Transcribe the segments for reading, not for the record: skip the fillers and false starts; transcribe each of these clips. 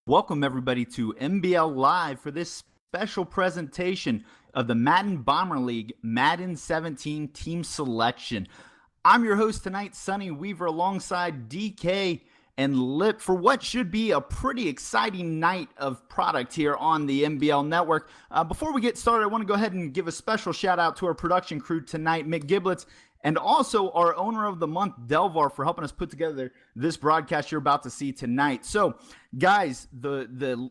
Welcome, everybody, to MBL Live for this special presentation of the Madden Bomber League Madden 17 Team Selection. I'm your host tonight, Sonny Weaver, alongside DK and Lip for what should be a pretty exciting night of product here on the MBL Network. Before we get started, I want to go ahead and give a special shout out to our production crew tonight, Mick Giblets, and also our owner of the month, Delvar, for helping us put together this broadcast you're about to see tonight. So, guys, the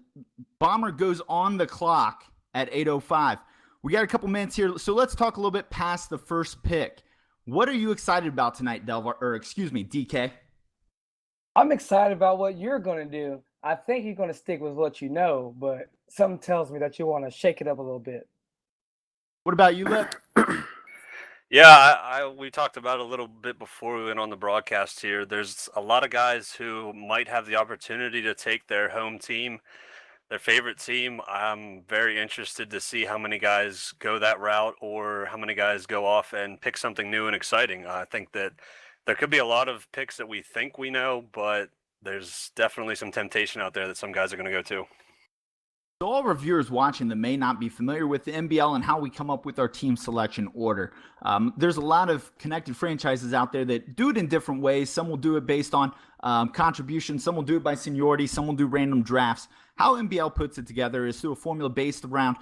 Bomber goes on the clock at 8:05. We got a couple minutes here, so let's talk a little bit past the first pick. What are you excited about tonight, DK? I'm excited about what you're going to do. I think you're going to stick with what you know, but something tells me that you want to shake it up a little bit. What about you, Lip? Yeah, we talked about it a little bit before we went on the broadcast here. There's a lot of guys who might have the opportunity to take their home team, their favorite team. I'm very interested to see how many guys go that route or how many guys go off and pick something new and exciting. I think that there could be a lot of picks that we think we know, but there's definitely some temptation out there that some guys are going to go to. So all reviewers watching that may not be familiar with the MBL and how we come up with our team selection order. There's a lot of connected franchises out there that do it in different ways. Some will do it based on contribution. Some will do it by seniority. Some will do random drafts. How MBL puts it together is through a formula based around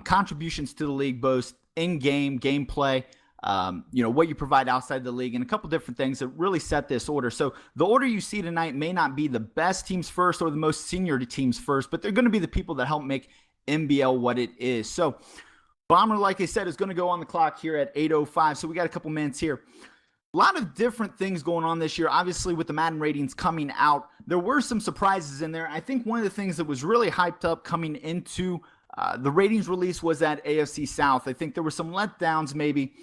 contributions to the league, both in-game, gameplay, what you provide outside the league, and a couple different things that really set this order. So the order you see tonight may not be the best teams first or the most senior teams first, but they're going to be the people that help make MBL what it is. So Bomber, like I said, is going to go on the clock here at 8:05. So we got a couple minutes here. A lot of different things going on this year. Obviously, with the Madden ratings coming out, there were some surprises in there. I think one of the things that was really hyped up coming into the ratings release was that AFC South. I think there were some letdowns maybe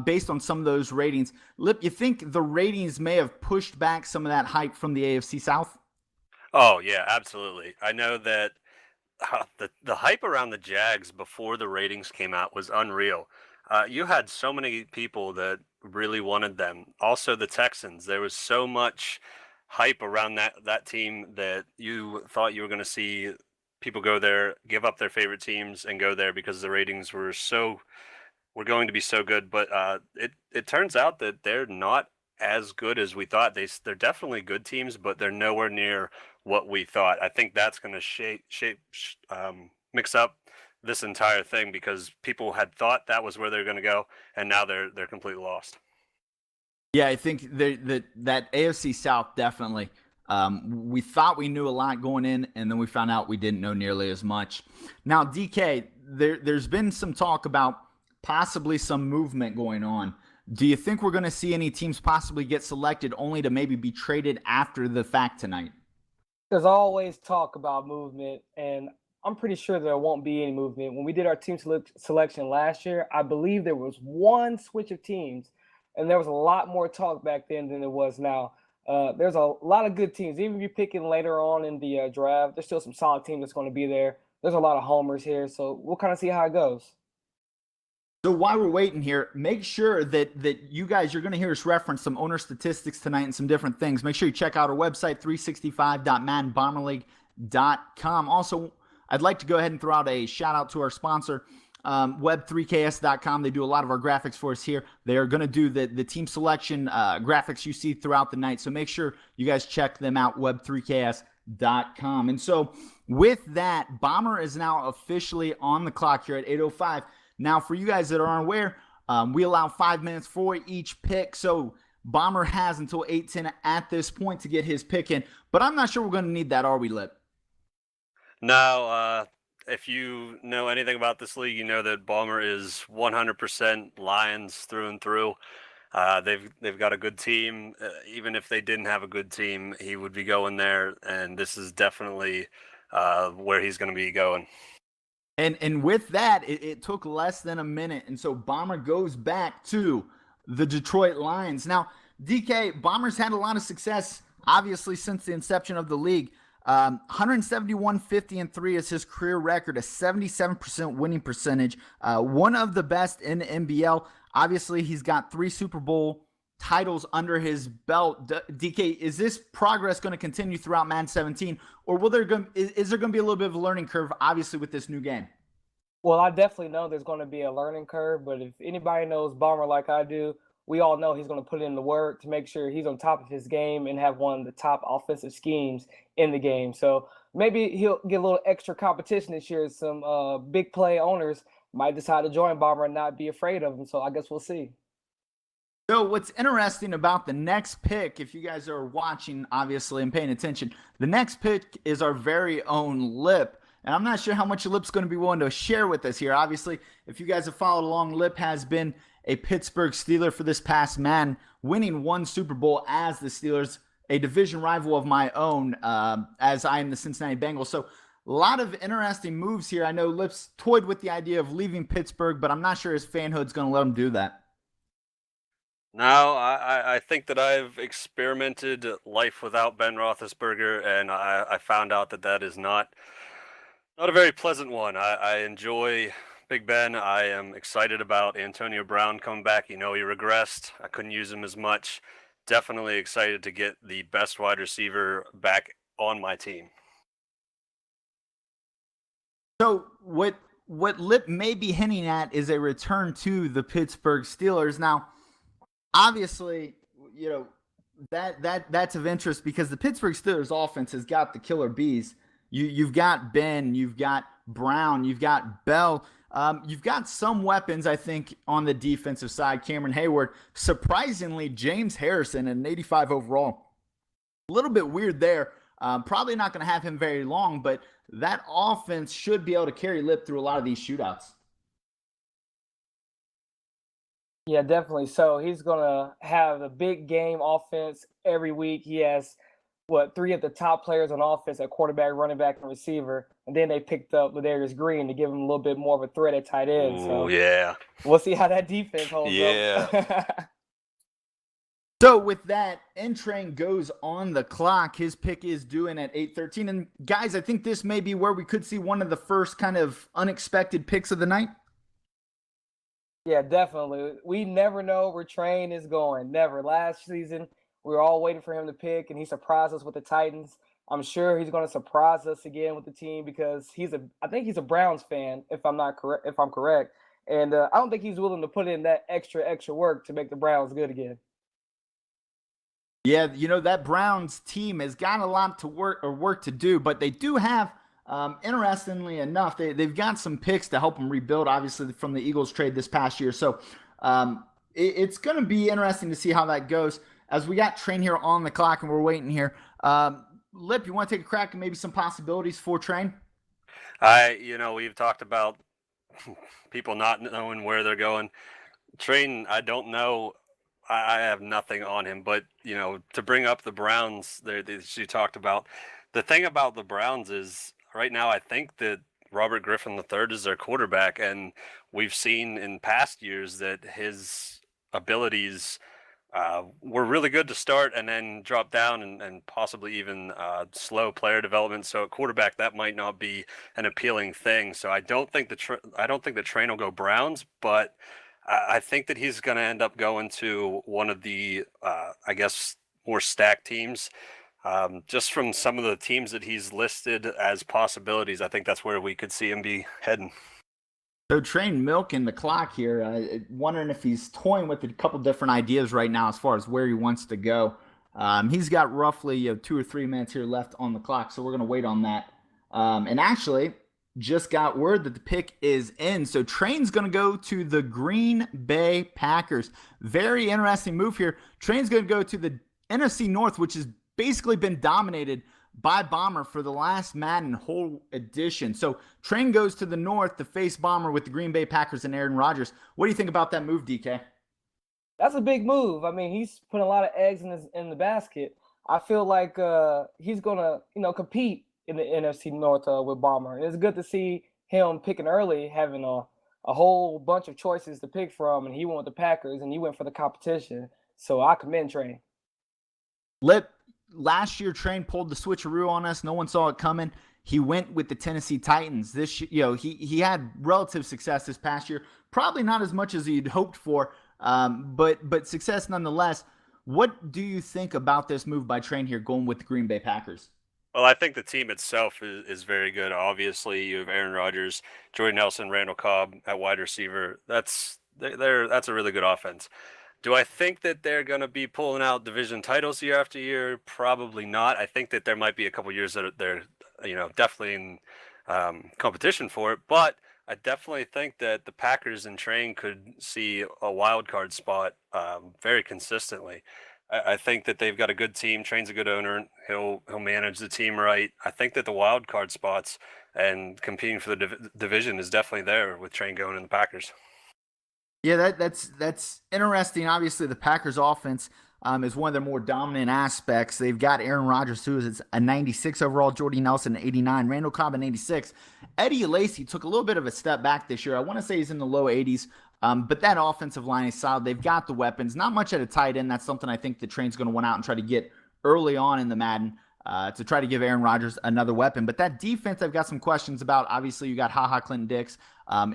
based on some of those ratings. Lip, you think the ratings may have pushed back some of that hype from the AFC South? Oh, yeah, absolutely. I know that the hype around the Jags before the ratings came out was unreal. You had so many people that really wanted them. Also, the Texans. There was so much hype around that team that you thought you were going to see people go there, give up their favorite teams, and go there because the ratings were going to be so good. But it turns out that they're not as good as we thought. They're definitely good teams, but they're nowhere near what we thought. I think that's going to mix up this entire thing because people had thought that was where they're going to go, and now they're completely lost. Yeah, I think that AFC South definitely. We thought we knew a lot going in, and then we found out we didn't know nearly as much. Now, DK, there's been some talk about possibly some movement going on. Do you think we're going to see any teams possibly get selected only to maybe be traded after the fact tonight? There's always talk about movement, and I'm pretty sure there won't be any movement. When we did our team selection last year, I believe there was one switch of teams, and there was a lot more talk back then than there was now. There's a lot of good teams. Even if you're picking later on in the draft, there's still some solid team that's going to be there. There's a lot of homers here, so we'll kind of see how it goes. So while we're waiting here, make sure that you guys, you're going to hear us reference some owner statistics tonight and some different things. Make sure you check out our website, 365.maddenbomberleague.com. Also, I'd like to go ahead and throw out a shout out to our sponsor, web3ks.com. They do a lot of our graphics for us here. They are going to do the team selection graphics you see throughout the night. So make sure you guys check them out, web3ks.com. And so with that, Bomber is now officially on the clock here at 8:05. Now, for you guys that are unaware, we allow 5 minutes for each pick. So Bomber has until 8:10 at this point to get his pick in. But I'm not sure we're going to need that, are we, Lip? No, if you know anything about this league, you know that Bomber is 100% Lions through and through. They've got a good team. Even if they didn't have a good team, he would be going there, and this is definitely where he's going to be going. And with that, it took less than a minute, and so Bomber goes back to the Detroit Lions. Now, DK, Bomber's had a lot of success, obviously, since the inception of the league. 171, 50, and 3 is his career record, a 77% winning percentage, one of the best in the NBL. Obviously, he's got 3 Super Bowl titles under his belt. DK, is this progress going to continue throughout Madden 17, or is there going to be a little bit of a learning curve, obviously, with this new game? Well, I definitely know there's going to be a learning curve, but if anybody knows Bomber like I do, we all know he's going to put in the work to make sure he's on top of his game and have one of the top offensive schemes in the game. So maybe he'll get a little extra competition this year. Some big play owners might decide to join Bomber and not be afraid of him. So I guess we'll see. So what's interesting about the next pick, if you guys are watching, obviously, and paying attention, the next pick is our very own Lip. And I'm not sure how much Lip's going to be willing to share with us here. Obviously, if you guys have followed along, Lip has been a Pittsburgh Steeler for this past Madden, winning one Super Bowl as the Steelers, a division rival of my own, as I am the Cincinnati Bengals. So a lot of interesting moves here. I know Lip's toyed with the idea of leaving Pittsburgh, but I'm not sure his fanhood's going to let him do that. No, I think that I've experimented life without Ben Roethlisberger, and I found out that is not a very pleasant one. I enjoy Big Ben. I am excited about Antonio Brown coming back. He regressed. I couldn't use him as much. Definitely excited to get the best wide receiver back on my team. So what Lip may be hinting at is a return to the Pittsburgh Steelers. Now, obviously, that's of interest because the Pittsburgh Steelers offense has got the killer bees. You've got Ben, you've got Brown, you've got Bell. You've got some weapons, I think, on the defensive side. Cameron Hayward, surprisingly, James Harrison, an 85 overall. A little bit weird there. Probably not going to have him very long, but that offense should be able to carry Lip through a lot of these shootouts. Yeah, definitely. So he's going to have a big game offense every week. He has, three of the top players on offense at quarterback, running back, and receiver. And then they picked up Ladarius Green to give him a little bit more of a threat at tight end. Oh, yeah. We'll see how that defense holds up. So with that, N-Train goes on the clock. His pick is due in at 8:13. And guys, I think this may be where we could see one of the first kind of unexpected picks of the night. Yeah, definitely. We never know where Train is going. Never. Last season, we were all waiting for him to pick, and he surprised us with the Titans. I'm sure he's going to surprise us again with the team because I think he's a Browns fan, if I'm correct. And I don't think he's willing to put in that extra work to make the Browns good again. Yeah, that Browns team has got a lot to work to do, but they do have, interestingly enough, they've got some picks to help them rebuild, obviously, from the Eagles trade this past year. So it's going to be interesting to see how that goes. As we got Train here on the clock and we're waiting here, Lip, you want to take a crack at maybe some possibilities for Train? We've talked about people not knowing where they're going. Train, I don't know. I have nothing on him, but to bring up the Browns that you talked about, the thing about the Browns is right now I think that Robert Griffin III is their quarterback, and we've seen in past years that his abilities were really good to start and then drop down and possibly even slow player development. So at quarterback, that might not be an appealing thing. So I don't think the Train will go Browns, but I think that he's going to end up going to one of the, more stacked teams. Just from some of the teams that he's listed as possibilities, I think that's where we could see him be heading. So Train milking the clock here, wondering if he's toying with a couple different ideas right now as far as where he wants to go. He's got roughly 2 or 3 minutes here left on the clock, so we're going to wait on that. And actually, just got word that the pick is in. So Train's going to go to the Green Bay Packers. Very interesting move here. Train's going to go to the NFC North, which has basically been dominated by Bomber for the last Madden whole edition. So Train goes to the North to face Bomber with the Green Bay Packers and Aaron Rodgers. What do you think about that move, DK? That's a big move. I mean, he's putting a lot of eggs in the basket. I feel like he's going to compete in the NFC North with Bomber. And it's good to see him picking early, having a whole bunch of choices to pick from, and he went with the Packers, and he went for the competition. So I commend Train. Last year, Train pulled the switcheroo on us. No one saw it coming. He went with the Tennessee Titans. He had relative success this past year. Probably not as much as he'd hoped for. but success nonetheless. What do you think about this move by Train here going with the Green Bay Packers? Well, I think the team itself is very good. Obviously, you have Aaron Rodgers, Jordy Nelson, Randall Cobb at wide receiver. That's a really good offense. Do I think that they're going to be pulling out division titles year after year? Probably not. I think that there might be a couple years that they're, definitely in competition for it. But I definitely think that the Packers and Train could see a wild card spot very consistently. I think that they've got a good team. Train's a good owner. He'll manage the team right. I think that the wild card spots and competing for the division is definitely there with Train going in the Packers. Yeah, that's interesting. Obviously, the Packers offense is one of their more dominant aspects. They've got Aaron Rodgers, who is a 96 overall, Jordy Nelson, 89, Randall Cobb, an 86. Eddie Lacy took a little bit of a step back this year. I want to say he's in the low 80s, but that offensive line is solid. They've got the weapons. Not much at a tight end. That's something I think the Train's going to want out and try to get early on in the Madden to try to give Aaron Rodgers another weapon. But that defense, I've got some questions about. Obviously, you got Clinton Dix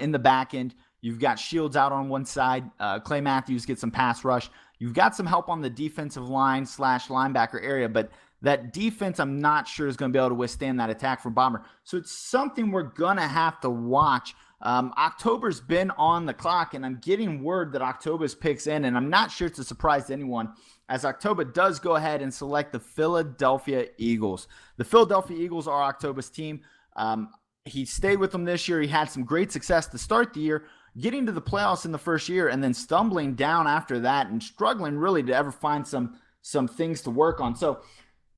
in the back end. You've got Shields out on one side. Clay Matthews gets some pass rush. You've got some help on the defensive line / linebacker area, but that defense I'm not sure is going to be able to withstand that attack from Bomber. So it's something we're going to have to watch. October's been on the clock, and I'm getting word that October's picks in, and I'm not sure it's a surprise to anyone, as October does go ahead and select the Philadelphia Eagles. The Philadelphia Eagles are October's team. He stayed with them this year. He had some great success to start the year, getting to the playoffs in the first year and then stumbling down after that and struggling really to ever find some things to work on. So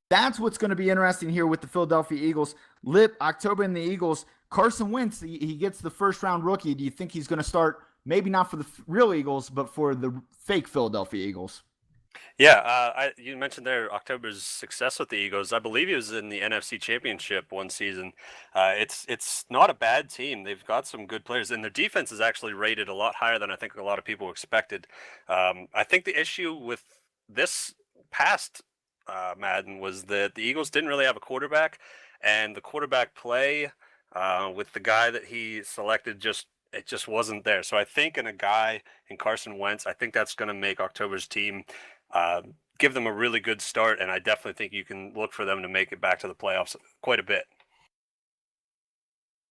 that's what's going to be interesting here with the Philadelphia Eagles. October in the Eagles, Carson Wentz, he gets the first round rookie. Do you think he's going to start, maybe not for the real Eagles, but for the fake Philadelphia Eagles? Yeah, you mentioned there October's success with the Eagles. I believe he was in the NFC Championship one season. It's not a bad team. They've got some good players, and their defense is actually rated a lot higher than I think a lot of people expected. I think the issue with this past Madden was that the Eagles didn't really have a quarterback, and the quarterback play with the guy that he selected it just wasn't there. So I think in a guy in Carson Wentz, I think that's going to make October's team give them a really good start, and I definitely think you can look for them to make it back to the playoffs quite a bit.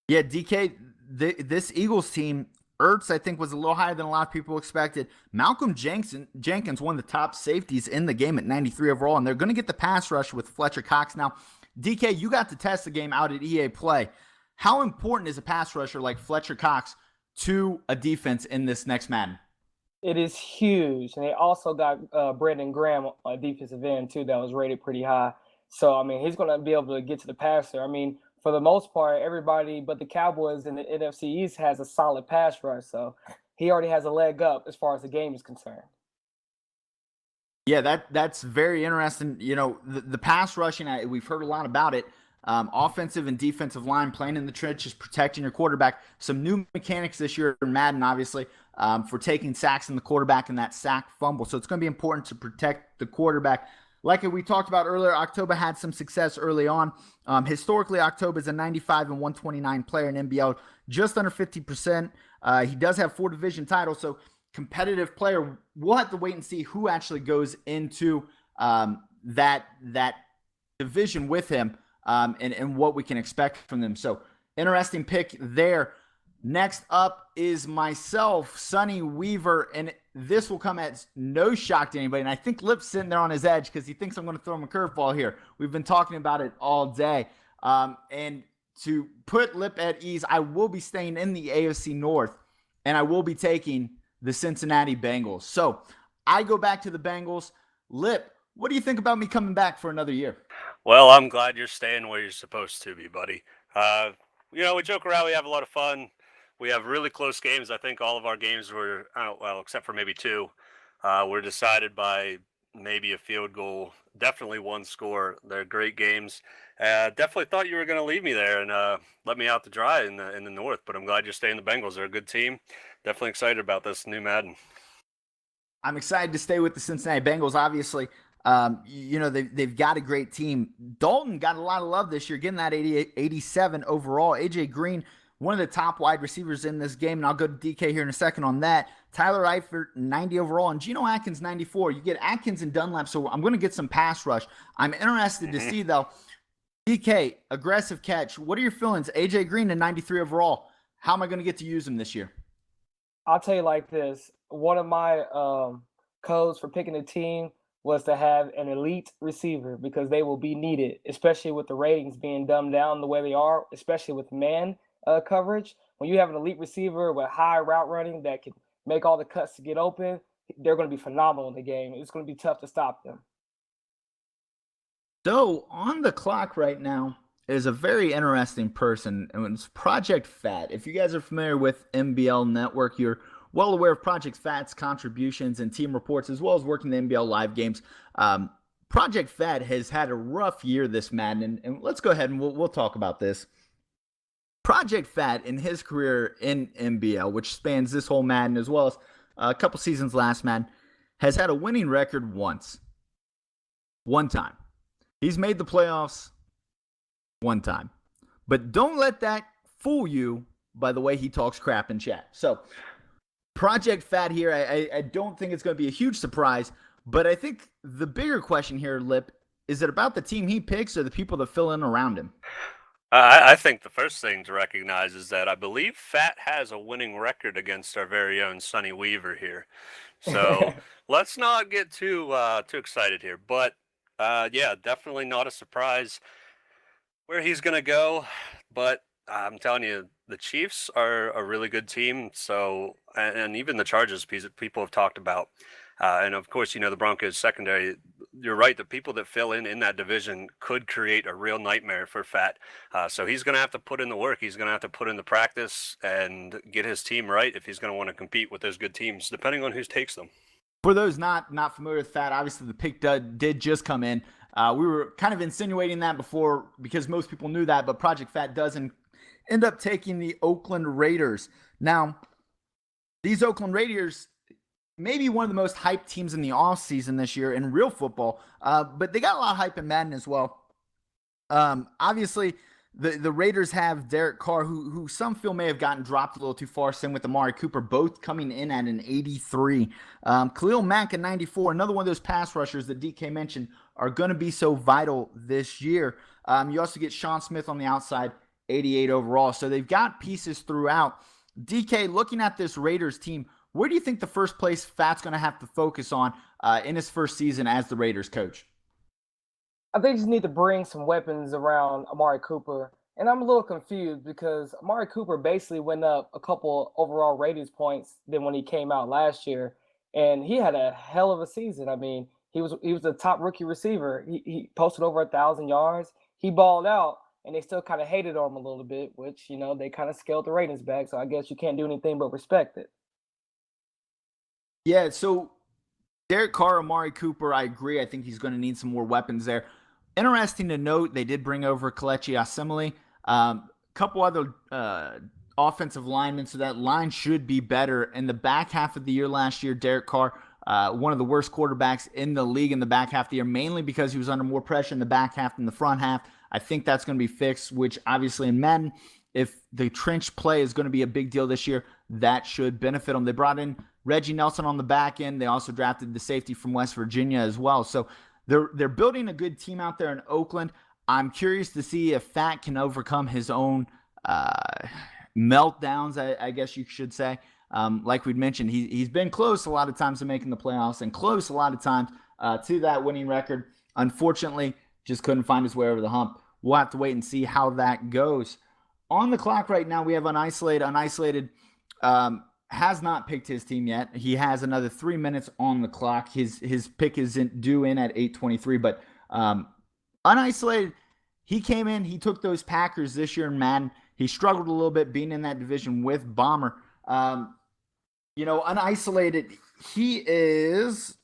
Yeah, DK, this Eagles team, Ertz, I think, was a little higher than a lot of people expected. Malcolm Jenkins, one of the top safeties in the game at 93 overall, and they're going to get the pass rush with Fletcher Cox. Now, DK, you got to test the game out at EA Play. How important is a pass rusher like Fletcher Cox to a defense in this next Madden? It is huge. And they also got Brandon Graham, a defensive end, too, that was rated pretty high. So, I mean, he's going to be able to get to the passer. I mean, for the most part, everybody but the Cowboys in the NFC East has a solid pass rush. So he already has a leg up as far as the game is concerned. Yeah, that's very interesting. You know, the pass rushing, we've heard a lot about it. Offensive and defensive line playing in the trenches, protecting your quarterback. Some new mechanics this year in Madden, obviously, for taking sacks in the quarterback and that sack fumble. So it's going to be important to protect the quarterback. Like we talked about earlier, October had some success early on. Historically, October is a 95 and 129 player in NBL, just under 50%. He does have 4 division titles, so competitive player. We'll have to wait and see who actually goes into that division with him. And what we can expect from them. So interesting pick there. Next up is myself, Sonny Weaver, and this will come as no shock to anybody. And I think Lip's sitting there on his edge because he thinks I'm going to throw him a curveball here. We've been talking about it all day. And to put Lip at ease, I will be staying in the AFC North, and I will be taking the Cincinnati Bengals. So I go back to the Bengals. Lip, what do you think about me coming back for another year? Well, I'm glad you're staying where you're supposed to be, buddy. We joke around. We have a lot of fun. We have really close games. I think all of our games were, except for maybe 2, were decided by maybe a field goal. Definitely one score. They're great games. Definitely thought you were going to leave me there and let me out to dry in the North, but I'm glad you're staying the Bengals. They're a good team. Definitely excited about this new Madden. I'm excited to stay with the Cincinnati Bengals, obviously. They've got a great team. Dalton got a lot of love this year, getting that 87 overall. AJ Green one of the top wide receivers in this game, and I'll go to DK here in a second on that. Tyler Eifert, 90 overall, and Geno Atkins, 94. You get Atkins and Dunlap, so I'm going to get some pass rush. I'm interested to see, though, DK, aggressive catch. What are your feelings? AJ Green to 93 overall. How am I going to get to use him this year? I'll tell you like this. One of my codes for picking a team was to have an elite receiver because they will be needed, especially with the ratings being dumbed down the way they are, especially with man coverage. When you have an elite receiver with high route running that can make all the cuts to get open, they're going to be phenomenal in the game. It's going to be tough to stop them. So on the clock right now is a very interesting person, and it's Project Fat. If you guys are familiar with MBL Network, you're well aware of Project Fat's contributions and team reports, as well as working the MBL live games. Project Fat has had a rough year this Madden, and let's go ahead and we'll talk about this. Project Fat, in his career in MBL, which spans this whole Madden as well as a couple seasons last Madden, has had a winning record once. One time. He's made the playoffs one time. But don't let that fool you by the way he talks crap in chat. So, Project Fat here, I don't think it's going to be a huge surprise, but I think the bigger question here, Lip, is it about the team he picks or the people that fill in around him? I think the first thing to recognize is that I believe Fat has a winning record against our very own Sonny Weaver here. So let's not get too excited here. But yeah, definitely not a surprise where he's going to go. But I'm telling you, the Chiefs are a really good team. So, and even the Chargers, people have talked about. And of course, the Broncos secondary, you're right. The people that fill in that division could create a real nightmare for Fat. So he's going to have to put in the work. He's going to have to put in the practice and get his team right if he's going to want to compete with those good teams, depending on who takes them. For those not familiar with Fat, obviously the pick did just come in. We were kind of insinuating that before because most people knew that, but Project Fat does end up taking the Oakland Raiders. Now, these Oakland Raiders, maybe one of the most hyped teams in the offseason this year in real football, but they got a lot of hype in Madden as well. Obviously, the Raiders have Derek Carr, who some feel may have gotten dropped a little too far, same with Amari Cooper, both coming in at an 83. Khalil Mack at 94, another one of those pass rushers that DK mentioned are going to be so vital this year. You also get Sean Smith on the outside, 88 overall. So they've got pieces throughout. DK, looking at this Raiders team, where do you think the first place Fat's going to have to focus on in his first season as the Raiders coach? I think you just need to bring some weapons around Amari Cooper. And I'm a little confused because Amari Cooper basically went up a couple overall ratings points than when he came out last year. And he had a hell of a season. I mean, he was the top rookie receiver. He posted over 1,000 yards. He balled out, and they still kind of hated on him a little bit, which, they kind of scaled the ratings back. So I guess you can't do anything but respect it. Yeah, so Derek Carr, Amari Cooper, I agree. I think he's going to need some more weapons there. Interesting to note, they did bring over Kelechi Osemele. Couple other offensive linemen, so that line should be better. In the back half of the year last year, Derek Carr, one of the worst quarterbacks in the league in the back half of the year, mainly because he was under more pressure in the back half than the front half. I think that's going to be fixed, which obviously in Madden, if the trench play is going to be a big deal this year, that should benefit them. They brought in Reggie Nelson on the back end. They also drafted the safety from West Virginia as well. So they're building a good team out there in Oakland. I'm curious to see if Fat can overcome his own meltdowns, I guess you should say. Like we'd mentioned, he's been close a lot of times to making the playoffs and close a lot of times to that winning record. Unfortunately, just couldn't find his way over the hump. We'll have to wait and see how that goes. On the clock right now, we have Unisolated. Unisolated has not picked his team yet. He has another 3 minutes on the clock. His pick isn't due in at 8:23, but Unisolated, he came in, he took those Packers this year in Madden. He struggled a little bit being in that division with Bomber. Unisolated, he is,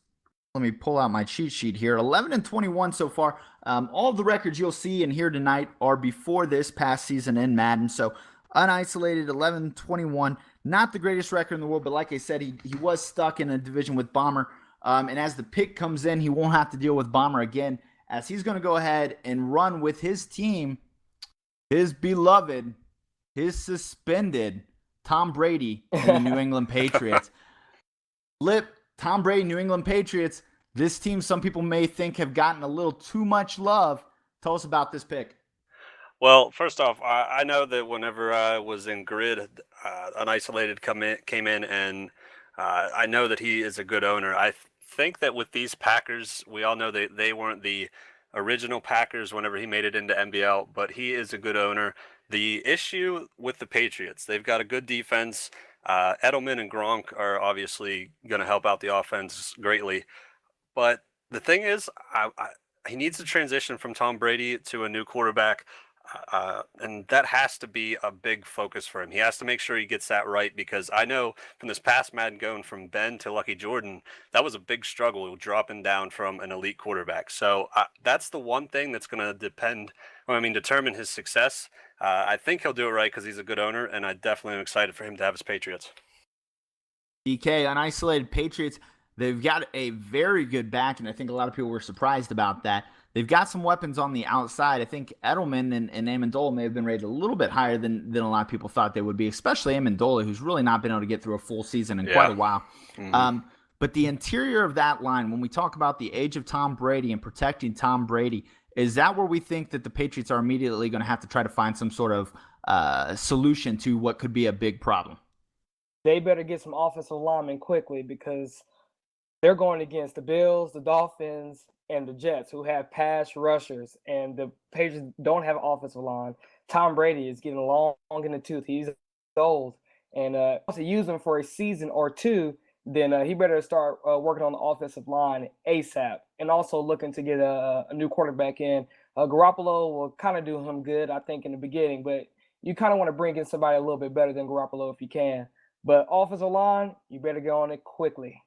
let me pull out my cheat sheet here, 11-21 so far. All of the records you'll see and hear tonight are before this past season in Madden. So Unisolated, 11-21, not the greatest record in the world, but like I said, he was stuck in a division with Bomber. And as the pick comes in, he won't have to deal with Bomber again, as he's going to go ahead and run with his team, his beloved has suspended Tom Brady and the New England Patriots. Tom Brady, New England Patriots, this team some people may think have gotten a little too much love. Tell us about this pick. Well, first off, I know that whenever I was in grid, Unisolated came in, and I know that he is a good owner. I think that with these Packers, we all know they weren't the original Packers whenever he made it into NBL, but he is a good owner. The issue with the Patriots, they've got a good defense. Edelman and Gronk are obviously going to help out the offense greatly. But the thing is, he needs to transition from Tom Brady to a new quarterback. And that has to be a big focus for him. He has to make sure he gets that right, because I know from this past Madden going from Ben to Lucky Jordan, that was a big struggle dropping down from an elite quarterback. So that's the one thing that's going to determine his success. I think he'll do it right because he's a good owner, and I definitely am excited for him to have his Patriots. DK, Unisolated Patriots, they've got a very good back, and I think a lot of people were surprised about that. They've got some weapons on the outside. I think Edelman and Amendola may have been rated a little bit higher than a lot of people thought they would be, especially Amendola, who's really not been able to get through a full season in quite a while. Mm-hmm. But the interior of that line, when we talk about the age of Tom Brady and protecting Tom Brady, is that where we think that the Patriots are immediately going to have to try to find some sort of solution to what could be a big problem? They better get some offensive linemen quickly, because they're going against the Bills, the Dolphins, and the Jets, who have pass rushers, and the Patriots don't have an offensive line. Tom Brady is getting long in the tooth. He's old, and to use him for a season or two, then he better start working on the offensive line ASAP, and also looking to get a new quarterback in. Garoppolo will kind of do him good, I think, in the beginning, but you kind of want to bring in somebody a little bit better than Garoppolo if you can. But offensive line, you better get on it quickly.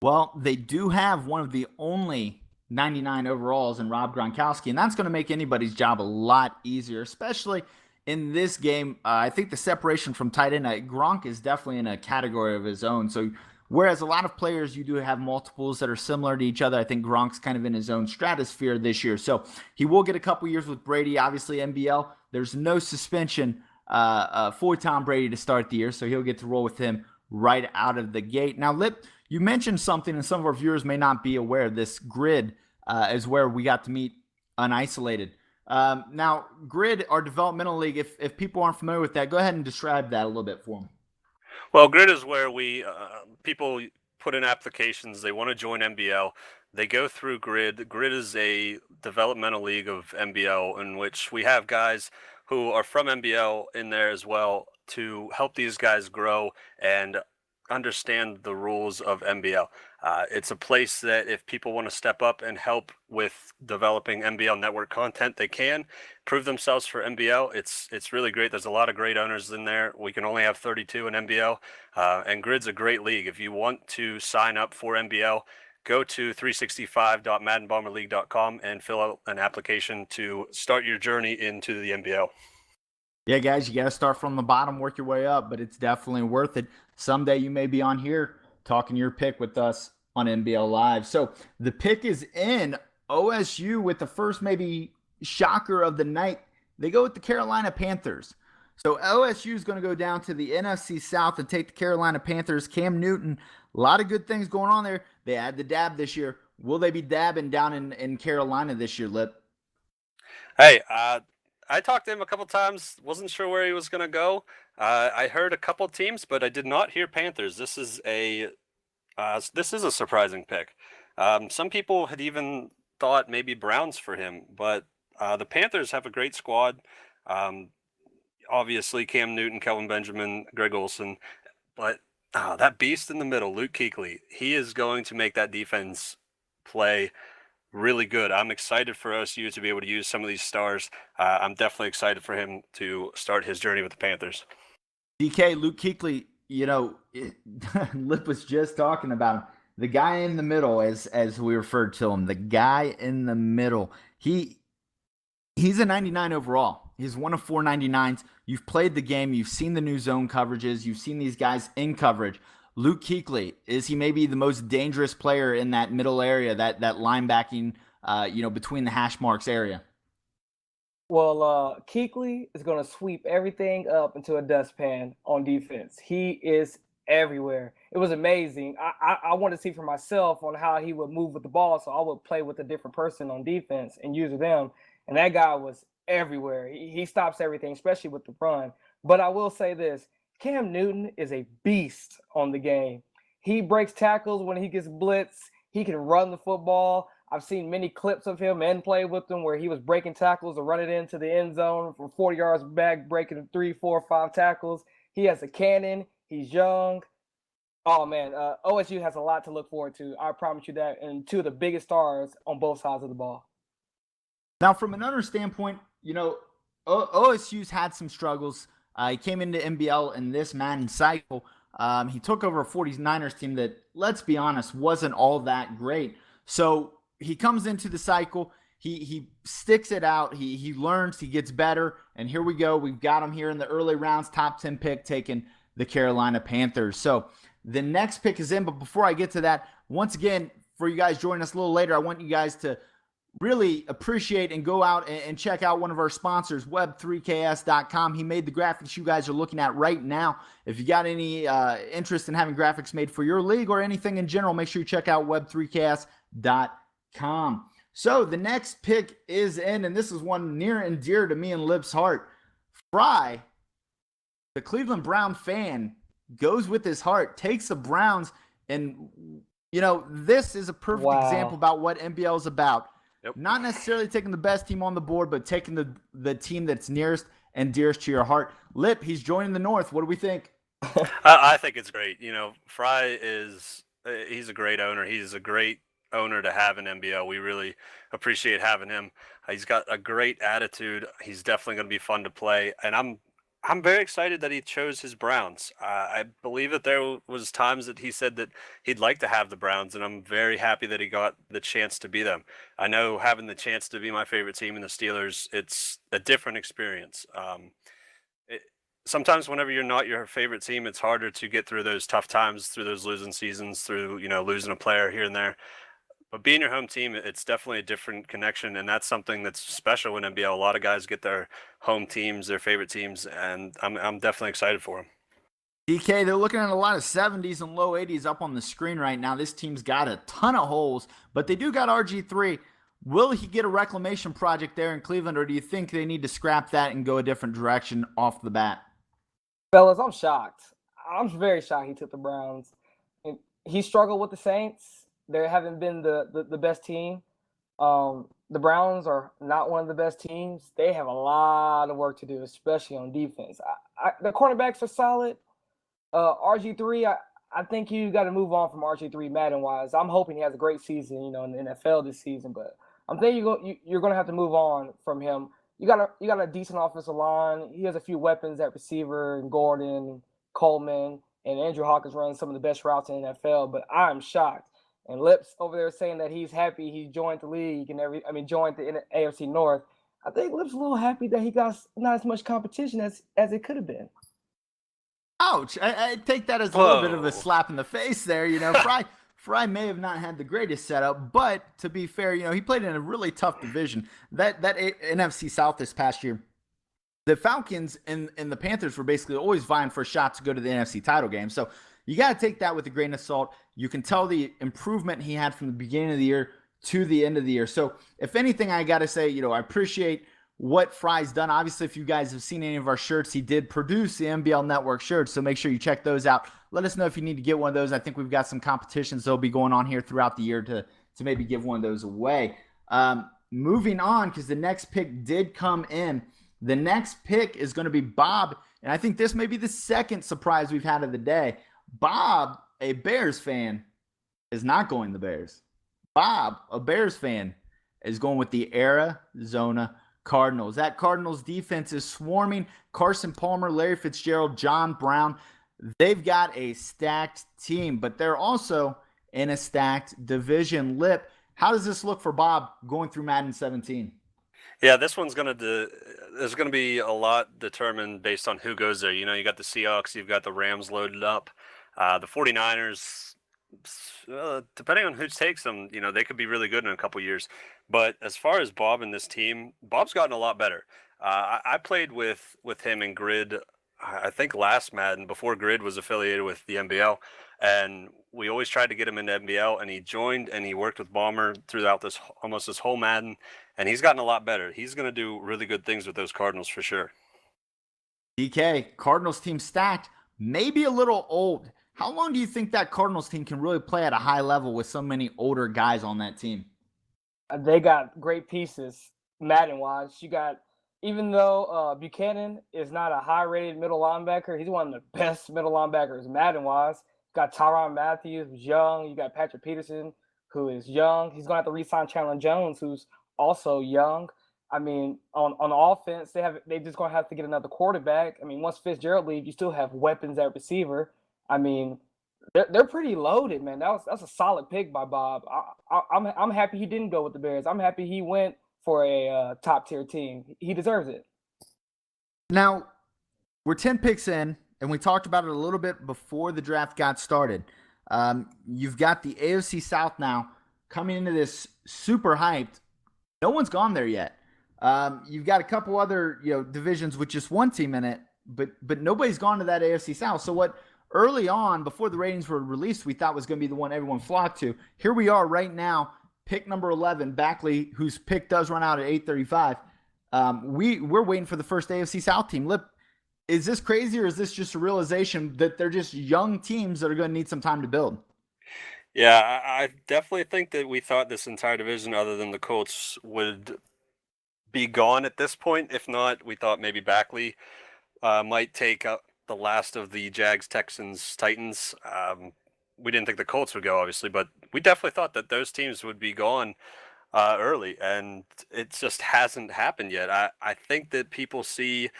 Well, they do have one of the only 99 overalls in Rob Gronkowski, and that's going to make anybody's job a lot easier, especially in this game. I think the separation from tight end, Gronk is definitely in a category of his own. So whereas a lot of players, you do have multiples that are similar to each other, I think Gronk's kind of in his own stratosphere this year. So he will get a couple years with Brady. Obviously, NBL, there's no suspension for Tom Brady to start the year, so he'll get to roll with him right out of the gate. Now, Lip, you mentioned something, and some of our viewers may not be aware. This grid is where we got to meet Unisolated. Now, grid, our developmental league, if people aren't familiar with that, go ahead and describe that a little bit for them. Well, grid is where people put in applications. They want to join NBL. They go through grid. Grid is a developmental league of NBL in which we have guys who are from NBL in there as well to help these guys grow and understand the rules of NBL. It's a place that if people want to step up and help with developing NBL network content, they can prove themselves for NBL. It's really great. There's a lot of great owners in there. We can only have 32 in NBL, and Grid's a great league. If you want to sign up for NBL, go to 365.maddenbomberleague.com and fill out an application to start your journey into the NBL. Yeah, guys, you got to start from the bottom, work your way up, but it's definitely worth it. Someday you may be on here talking your pick with us on NBL Live. So the pick is in. OSU with the first maybe shocker of the night. They go with the Carolina Panthers. So OSU is going to go down to the NFC South and take the Carolina Panthers. Cam Newton, a lot of good things going on there. They had the dab this year. Will they be dabbing down in Carolina this year, Lip? Hey, I talked to him a couple times. Wasn't sure where he was going to go. I heard a couple teams, but I did not hear Panthers. This is a surprising pick. Some people had even thought maybe Browns for him, but the Panthers have a great squad. Obviously, Cam Newton, Kelvin Benjamin, Greg Olsen, but that beast in the middle, Luke Kuechly, he is going to make that defense play really good. I'm excited for OSU to be able to use some of these stars. I'm definitely excited for him to start his journey with the Panthers. DK, Luke Kuechly, Lip was just talking about him. The guy in the middle, as we referred to him, the guy in the middle. He's a 99 overall. He's one of 4 99s. You've played the game. You've seen the new zone coverages. You've seen these guys in coverage. Luke Kuechly, is he maybe the most dangerous player in that middle area, that linebacking, between the hash marks area? Well, Kuechly is going to sweep everything up into a dustpan on defense. He is everywhere. It was amazing. I want to see for myself on how he would move with the ball, so I would play with a different person on defense and use them. And that guy was everywhere. He stops everything, especially with the run. But I will say this: Cam Newton is a beast on the game. He breaks tackles when he gets blitzed. He can run the football. I've seen many clips of him and play with him where he was breaking tackles or running into the end zone from 40 yards back, breaking 3, 4, 5 tackles. He has a cannon. He's young. Oh, man. OSU has a lot to look forward to. I promise you that. And two of the biggest stars on both sides of the ball. Now, from another standpoint, OSU's had some struggles. He came into NBL in this Madden cycle. He took over a 49ers team that, let's be honest, wasn't all that great. So he comes into the cycle, he sticks it out, he learns, he gets better, and here we go. We've got him here in the early rounds, top 10 pick, taking the Carolina Panthers. So the next pick is in, but before I get to that, once again, for you guys joining us a little later, I want you guys to really appreciate and go out and check out one of our sponsors, web3ks.com. He made the graphics you guys are looking at right now. If you got any interest in having graphics made for your league or anything in general, make sure you check out web3ks.com. So the next pick is in, and this is one near and dear to me and Lip's heart. Fry, the Cleveland Brown fan, goes with his heart, takes the Browns, and this is a perfect example about what NBL is about. Yep. Not necessarily taking the best team on the board, but taking the team that's nearest and dearest to your heart. Lip, he's joining the North. What do we think? I think it's great. Fry he's a great owner. He's a great owner to have in NBL. We really appreciate having him. He's got a great attitude. He's definitely going to be fun to play, and I'm very excited that he chose his Browns. I believe that there was times that he said that he'd like to have the Browns, and I'm very happy that he got the chance to be them. I know having the chance to be my favorite team in the Steelers, it's a different experience. Sometimes whenever you're not your favorite team, it's harder to get through those tough times, through those losing seasons, through losing a player here and there. But being your home team, it's definitely a different connection, and that's something that's special in NBL. A lot of guys get their home teams, their favorite teams, and I'm definitely excited for them. DK, they're looking at a lot of 70s and low 80s up on the screen right now. This team's got a ton of holes, but they do got RG3. Will he get a reclamation project there in Cleveland, or do you think they need to scrap that and go a different direction off the bat? Fellas, I'm shocked. I'm very shocked he took the Browns. And he struggled with the Saints. They haven't been the best team. The Browns are not one of the best teams. They have a lot of work to do, especially on defense. The cornerbacks are solid. RG3, I think you got to move on from RG3 Madden-wise. I'm hoping he has a great season, in the NFL this season, but I'm thinking you're going to have to move on from him. You got a decent offensive line. He has a few weapons at receiver, and Gordon, Coleman, and Andrew Hawkins running some of the best routes in the NFL, but I'm shocked. And Lips over there saying that he's happy he joined the league and joined the AFC North. I think Lips a little happy that he got not as much competition as it could have been. Ouch. I take that as a little bit of a slap in the face there. Fry may have not had the greatest setup, but to be fair, he played in a really tough division. That NFC South this past year, the Falcons and the Panthers were basically always vying for a shot to go to the NFC title game. So you got to take that with a grain of salt. You can tell the improvement he had from the beginning of the year to the end of the year. So if anything, I got to say, I appreciate what Fry's done. Obviously, if you guys have seen any of our shirts, he did produce the NBL Network shirts, so make sure you check those out. Let us know if you need to get one of those. I think we've got some competitions that'll be going on here throughout the year to maybe give one of those away. Moving on, because the next pick did come in. The next pick is going to be Bob, and I think this may be the second surprise we've had of the day. Bob, a Bears fan, is not going the Bears. Bob, a Bears fan, is going with the Arizona Cardinals. That Cardinals defense is swarming. Carson Palmer, Larry Fitzgerald, John Brown. They've got a stacked team, but they're also in a stacked division. Lip, how does this look for Bob going through Madden 17? Yeah, this one's there's gonna be a lot determined based on who goes there. You got the Seahawks, you've got the Rams loaded up. The 49ers, Depending on who takes them, they could be really good in a couple years. But as far as Bob and this team, Bob's gotten a lot better. I played with him in Grid, I think last Madden before Grid was affiliated with the NBL, and we always tried to get him into NBL, and he joined and he worked with Bomber throughout almost this whole Madden, and he's gotten a lot better. He's going to do really good things with those Cardinals for sure. DK, Cardinals team stacked, maybe a little old. How long do you think that Cardinals team can really play at a high level with so many older guys on that team? They got great pieces, Madden-wise. You got, even though Buchanan is not a high-rated middle linebacker, he's one of the best middle linebackers Madden-wise. You got Tyrann Mathieu, who's young. You got Patrick Peterson, who is young. He's going to have to re-sign Chandler Jones, who's also young. I mean, on offense, they just going to have to get another quarterback. I mean, once Fitzgerald leaves, you still have weapons at receiver. I mean, they're pretty loaded, man. That's a solid pick by Bob. I'm happy he didn't go with the Bears. I'm happy he went for a top tier team. He deserves it. Now, we're 10 picks in, and we talked about it a little bit before the draft got started. You've got the AFC South now coming into this super hyped. No one's gone there yet. You've got a couple other divisions with just one team in it, but nobody's gone to that AFC South. So what early on, before the ratings were released, we thought was going to be the one everyone flocked to. Here we are right now, pick number 11, Baxley, whose pick does run out at 8:35. We're waiting for the first AFC South team. Lip, is this crazy, or is this just a realization that they're just young teams that are going to need some time to build? Yeah, I definitely think that we thought this entire division, other than the Colts, would be gone at this point. If not, we thought maybe Baxley might take up the last of the Jags, Texans, Titans. We didn't think the Colts would go, obviously, but we definitely thought that those teams would be gone early, and it just hasn't happened yet. I think that people see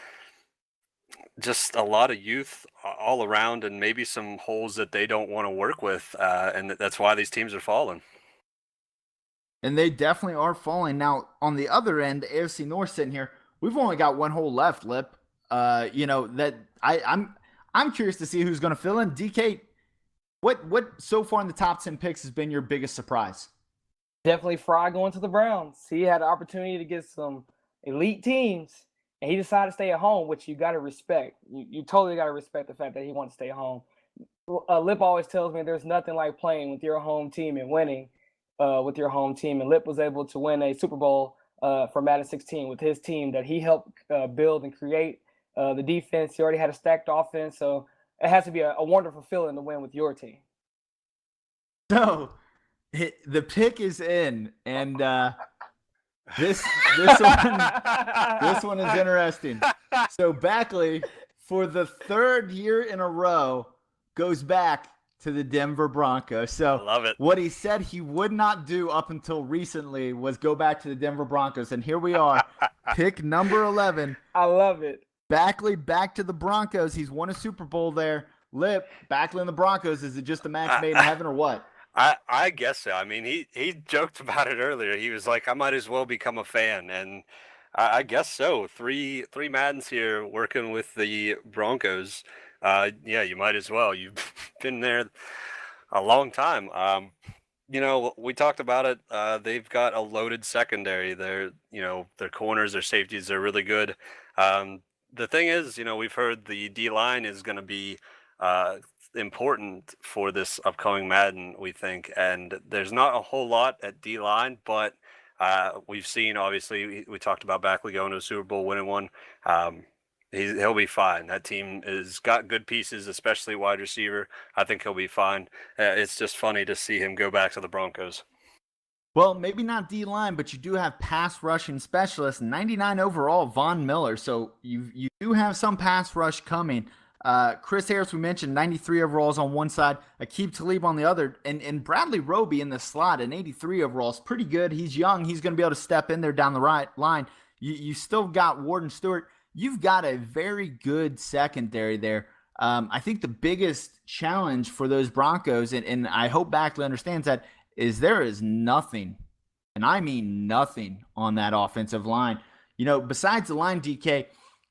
just a lot of youth all around and maybe some holes that they don't want to work with, and that's why these teams are falling. And they definitely are falling. Now, on the other end, the AFC North sitting here, we've only got one hole left, Lip. That I'm curious to see who's going to fill in. DK, what so far in the top 10 picks has been your biggest surprise? Definitely Fry going to the Browns. He had an opportunity to get some elite teams, and he decided to stay at home, which you got to respect. You totally got to respect the fact that he wants to stay home. Lip always tells me there's nothing like playing with your home team and winning with your home team. And Lip was able to win a Super Bowl for Madden 16 with his team that he helped build and create. The defense, he already had a stacked offense, so it has to be a wonderful feeling to win with your team. So, the pick is in, and this one is interesting. So Baxley, for the third year in a row, goes back to the Denver Broncos. So Love it. What he said he would not do up until recently was go back to the Denver Broncos, and here we are, pick number 11. I love it. Baxley back to the Broncos. He's won a Super Bowl there. Lip, Baxley and the Broncos. Is it just a match made in heaven or what? I guess so. I mean, he joked about it earlier. He was like, I might as well become a fan, and I guess so. Three Maddens here working with the Broncos. Yeah, you might as well. You've been there a long time. We talked about it. They've got a loaded secondary. Their corners, their safeties, they're really good. The thing is, we've heard the D-line is going to be important for this upcoming Madden, we think. And there's not a whole lot at D-line, but we've seen, obviously, we talked about Baxley going to the Super Bowl, winning one. He'll be fine. That team has got good pieces, especially wide receiver. I think he'll be fine. It's just funny to see him go back to the Broncos. Well, maybe not D-line, but you do have pass rushing specialist, 99 overall, Von Miller. So you do have some pass rush coming. Chris Harris, we mentioned, 93 overalls on one side, Aqib Talib on the other, and Bradley Roby in the slot, an 83 overall. Is pretty good. He's young. He's going to be able to step in there down the right line. You still got Warden Stewart. You've got a very good secondary there. I think the biggest challenge for those Broncos, and I hope Baxley understands that, is there is nothing, and I mean nothing, on that offensive line. Besides the line, DK,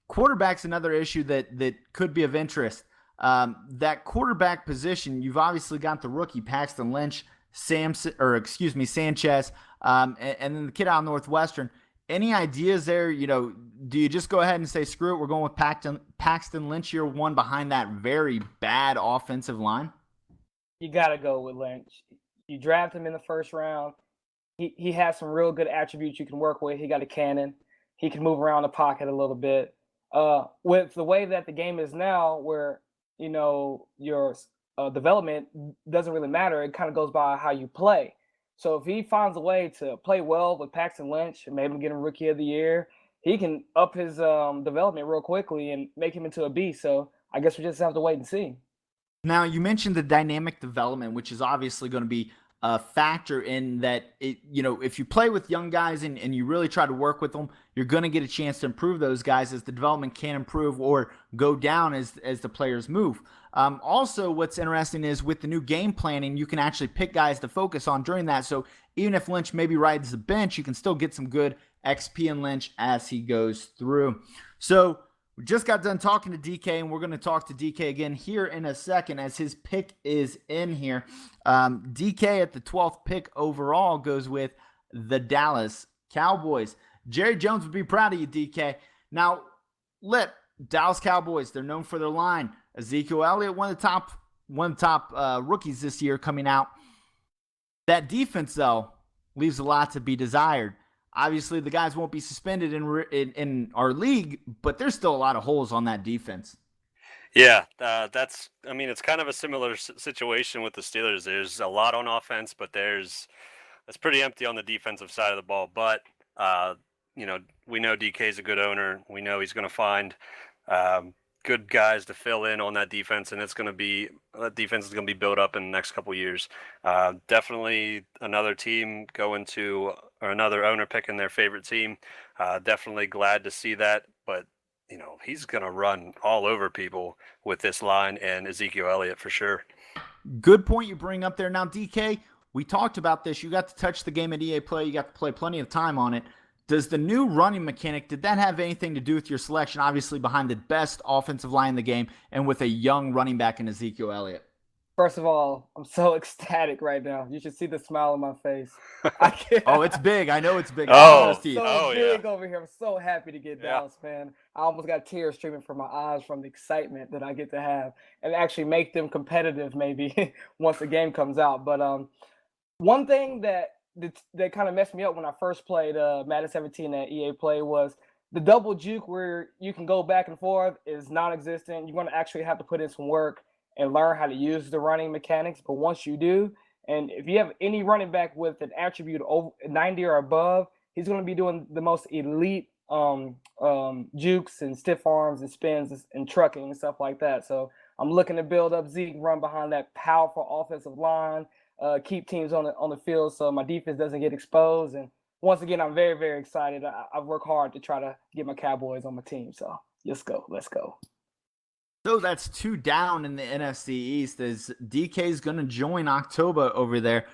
quarterback's another issue that could be of interest. That quarterback position, you've obviously got the rookie Paxton Lynch, Sanchez, and then the kid out of Northwestern. Any ideas there? Do you just go ahead and say, screw it, we're going with Paxton Lynch year one behind that very bad offensive line? You got to go with Lynch. You draft him in the first round. He has some real good attributes you can work with. He got a cannon. He can move around the pocket a little bit. With the way that the game is now, where your development doesn't really matter. It kind of goes by how you play. So if he finds a way to play well with Paxton Lynch and maybe get him Rookie of the Year, he can up his development real quickly and make him into a beast. So I guess we just have to wait and see. Now, you mentioned the dynamic development, which is obviously going to be a factor in that. If you play with young guys and you really try to work with them, you're going to get a chance to improve those guys as the development can improve or go down as the players move. Also, what's interesting is with the new game planning, you can actually pick guys to focus on during that. So even if Lynch maybe rides the bench, you can still get some good XP in Lynch as he goes through. So we just got done talking to DK, and we're going to talk to DK again here in a second as his pick is in here. DK at the 12th pick overall goes with the Dallas Cowboys. Jerry Jones would be proud of you, DK. Now, Dallas Cowboys, they're known for their line. Ezekiel Elliott, one of the top rookies this year coming out. That defense, though, leaves a lot to be desired. Obviously, the guys won't be suspended in our league, but there's still a lot of holes on that defense. Yeah, it's kind of a similar situation with the Steelers. There's a lot on offense, but it's pretty empty on the defensive side of the ball. But, we know DK's a good owner. We know he's going to find good guys to fill in on that defense, and that defense is going to be built up in the next couple of years. Definitely another team or another owner picking their favorite team. Definitely glad to see that, but he's going to run all over people with this line and Ezekiel Elliott for sure. Good point you bring up there. Now, DK, we talked about this. You got to touch the game at EA Play. You got to play plenty of time on it. Does the new running mechanic, did that have anything to do with your selection, obviously behind the best offensive line in the game and with a young running back in Ezekiel Elliott? First of all, I'm so ecstatic right now. You should see the smile on my face. Oh, it's big. I know it's big. It's so big over here. I'm so happy to get Dallas, man. I almost got tears streaming from my eyes from the excitement that I get to have and actually make them competitive maybe once the game comes out. But one thing that kind of messed me up when I first played Madden 17 at EA Play was the double juke where you can go back and forth is non-existent. You're going to actually have to put in some work and learn how to use the running mechanics. But once you do, and if you have any running back with an attribute over 90 or above, he's going to be doing the most elite jukes and stiff arms and spins and trucking and stuff like that. So I'm looking to build up Zeke, run behind that powerful offensive line, keep teams on the field so my defense doesn't get exposed. And once again, I'm very, very excited. I've worked hard to try to get my Cowboys on my team. So let's go. So that's 2 down in the NFC East as DK's going to join October over there.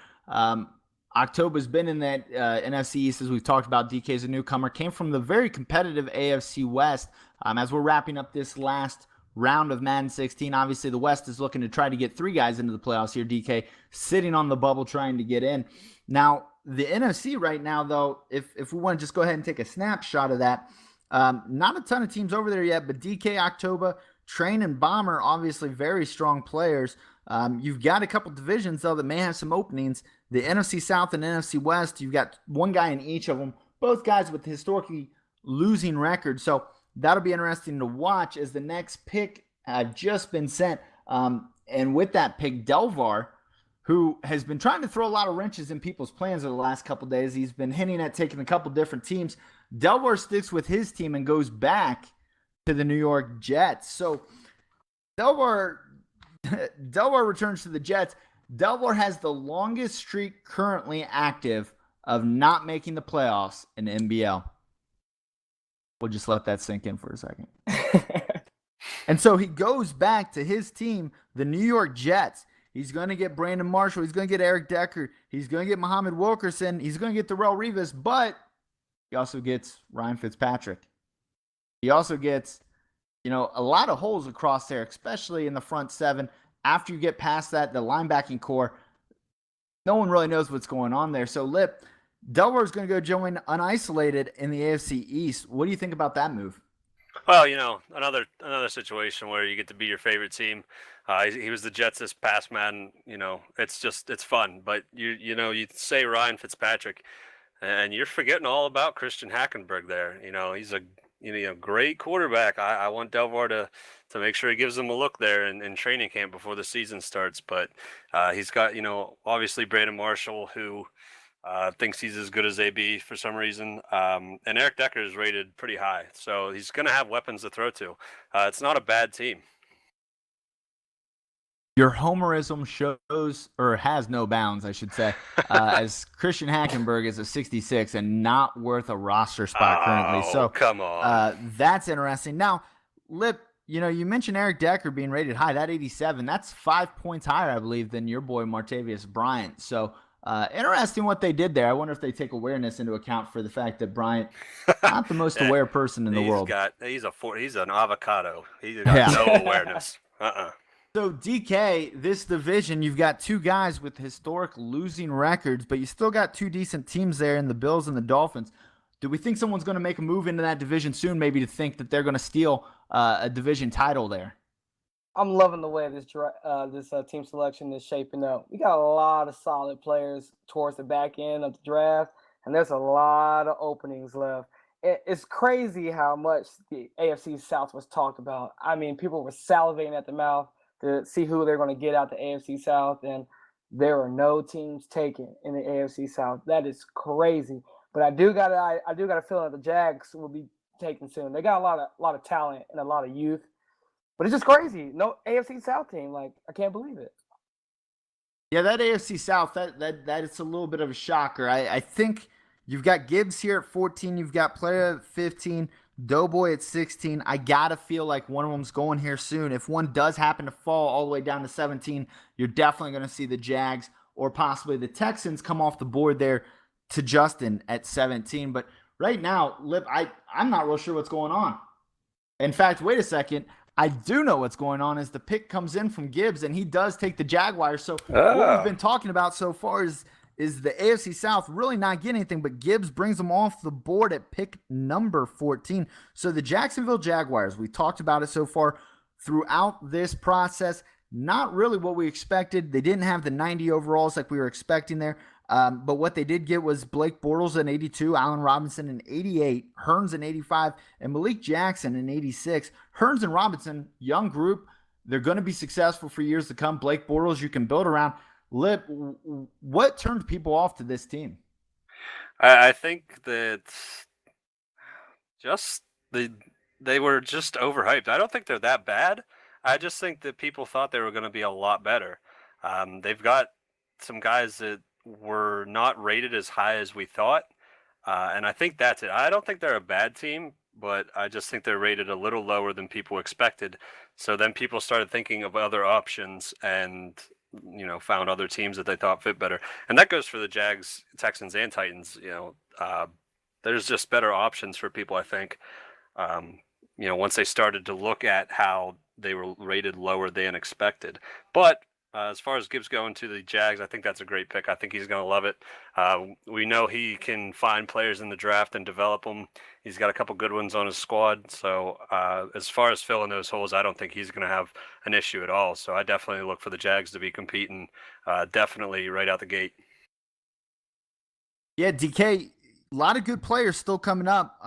October's been in that NFC East, as we've talked about. DK's a newcomer, came from the very competitive AFC West. As we're wrapping up this last round of Madden 16, obviously the West is looking to try to get 3 guys into the playoffs here. DK sitting on the bubble trying to get in. Now, the NFC right now, though, if we want to just go ahead and take a snapshot of that, not a ton of teams over there yet, but DK, October, Train, and Bomber, obviously very strong players. You've got a couple divisions, though, that may have some openings. The NFC South and NFC West, you've got one guy in each of them, both guys with historically losing records. So that'll be interesting to watch as the next pick had just been sent. And with that pick, Delvar, who has been trying to throw a lot of wrenches in people's plans over the last couple of days. He's been hinting at taking a couple different teams. Delvar sticks with his team and goes back to the New York Jets. So Delvar returns to the Jets. Delvar has the longest streak currently active of not making the playoffs in the NBL. We'll just let that sink in for a second. And so he goes back to his team, the New York Jets. He's going to get Brandon Marshall. He's going to get Eric Decker. He's going to get Muhammad Wilkerson. He's going to get Darrell Rivas, but he also gets Ryan Fitzpatrick. He also gets a lot of holes across there, especially in the front seven. After you get past that, the linebacking core, no one really knows what's going on there. So, Lip, Delvar is going to go join unisolated in the AFC East. What do you think about that move? Well, another situation where you get to be your favorite team. He was the Jets this past Madden. It's fun. But you say Ryan Fitzpatrick, and you're forgetting all about Christian Hackenberg there. He's a great quarterback. I want Delvar to make sure he gives them a look there in training camp before the season starts. But he's got obviously Brandon Marshall, who thinks he's as good as AB for some reason. And Eric Decker is rated pretty high, so he's going to have weapons to throw to. It's not a bad team. Your homerism shows, or has no bounds, I should say, as Christian Hackenberg is a 66 and not worth a roster spot currently. So come on. That's interesting. Now, Lip, you mentioned Eric Decker being rated high. That 87, that's 5 points higher, I believe, than your boy Martavius Bryant. So interesting what they did there. I wonder if they take awareness into account for the fact that Bryant, not the most aware person in the world. He's an avocado. He's got no awareness. So, DK, this division, you've got two guys with historic losing records, but you still got two decent teams there in the Bills and the Dolphins. Do we think someone's going to make a move into that division soon, maybe to think that they're going to steal a division title there? I'm loving the way this team selection is shaping up. We got a lot of solid players towards the back end of the draft, and there's a lot of openings left. It's crazy how much the AFC South was talked about. I mean, people were salivating at the mouth to see who they're going to get out the AFC South, and there are no teams taken in the AFC South. That is crazy. But I do got a feeling that the Jags will be taken soon. They got a lot of talent and a lot of youth, but it's just crazy. No AFC South team. Like, I can't believe it. Yeah, that AFC South, that it's a little bit of a shocker. I think you've got Gibbs here at 14. You've got Playa at 15. Doughboy at 16. I gotta feel like one of them's going here soon. If one does happen to fall all the way down to 17, you're definitely going to see the Jags or possibly the Texans come off the board there to Justin at 17. But right now, Lip, I'm not real sure what's going on. In fact, wait a second. I do know what's going on as the pick comes in from Gibbs, and he does take the Jaguars. So what we've been talking about so far is the AFC South really not getting anything, but Gibbs brings them off the board at pick number 14. So the Jacksonville Jaguars, we talked about it so far throughout this process, not really what we expected. They didn't have the 90 overalls like we were expecting there, but what they did get was Blake Bortles in 82, Allen Robinson in 88, Hearns in 85, and Malik Jackson in 86. Hearns and Robinson, young group, they're going to be successful for years to come. Blake Bortles, you can build around. Lip, what turned people off to this team? I think that they were just overhyped. I don't think they're that bad. I just think that people thought they were going to be a lot better. They've got some guys that were not rated as high as we thought, and I think that's it. I don't think they're a bad team, but I just think they're rated a little lower than people expected. So then people started thinking of other options and found other teams that they thought fit better. And that goes for the Jags, Texans, and Titans. There's just better options for people, I think. Once they started to look at how they were rated lower than expected. But as far as Gibbs going to the Jags, I think that's a great pick. I think he's going to love it. We know he can find players in the draft and develop them. He's got a couple good ones on his squad. So as far as filling those holes, I don't think he's going to have an issue at all. So I definitely look for the Jags to be competing definitely right out the gate. Yeah, DK, a lot of good players still coming up.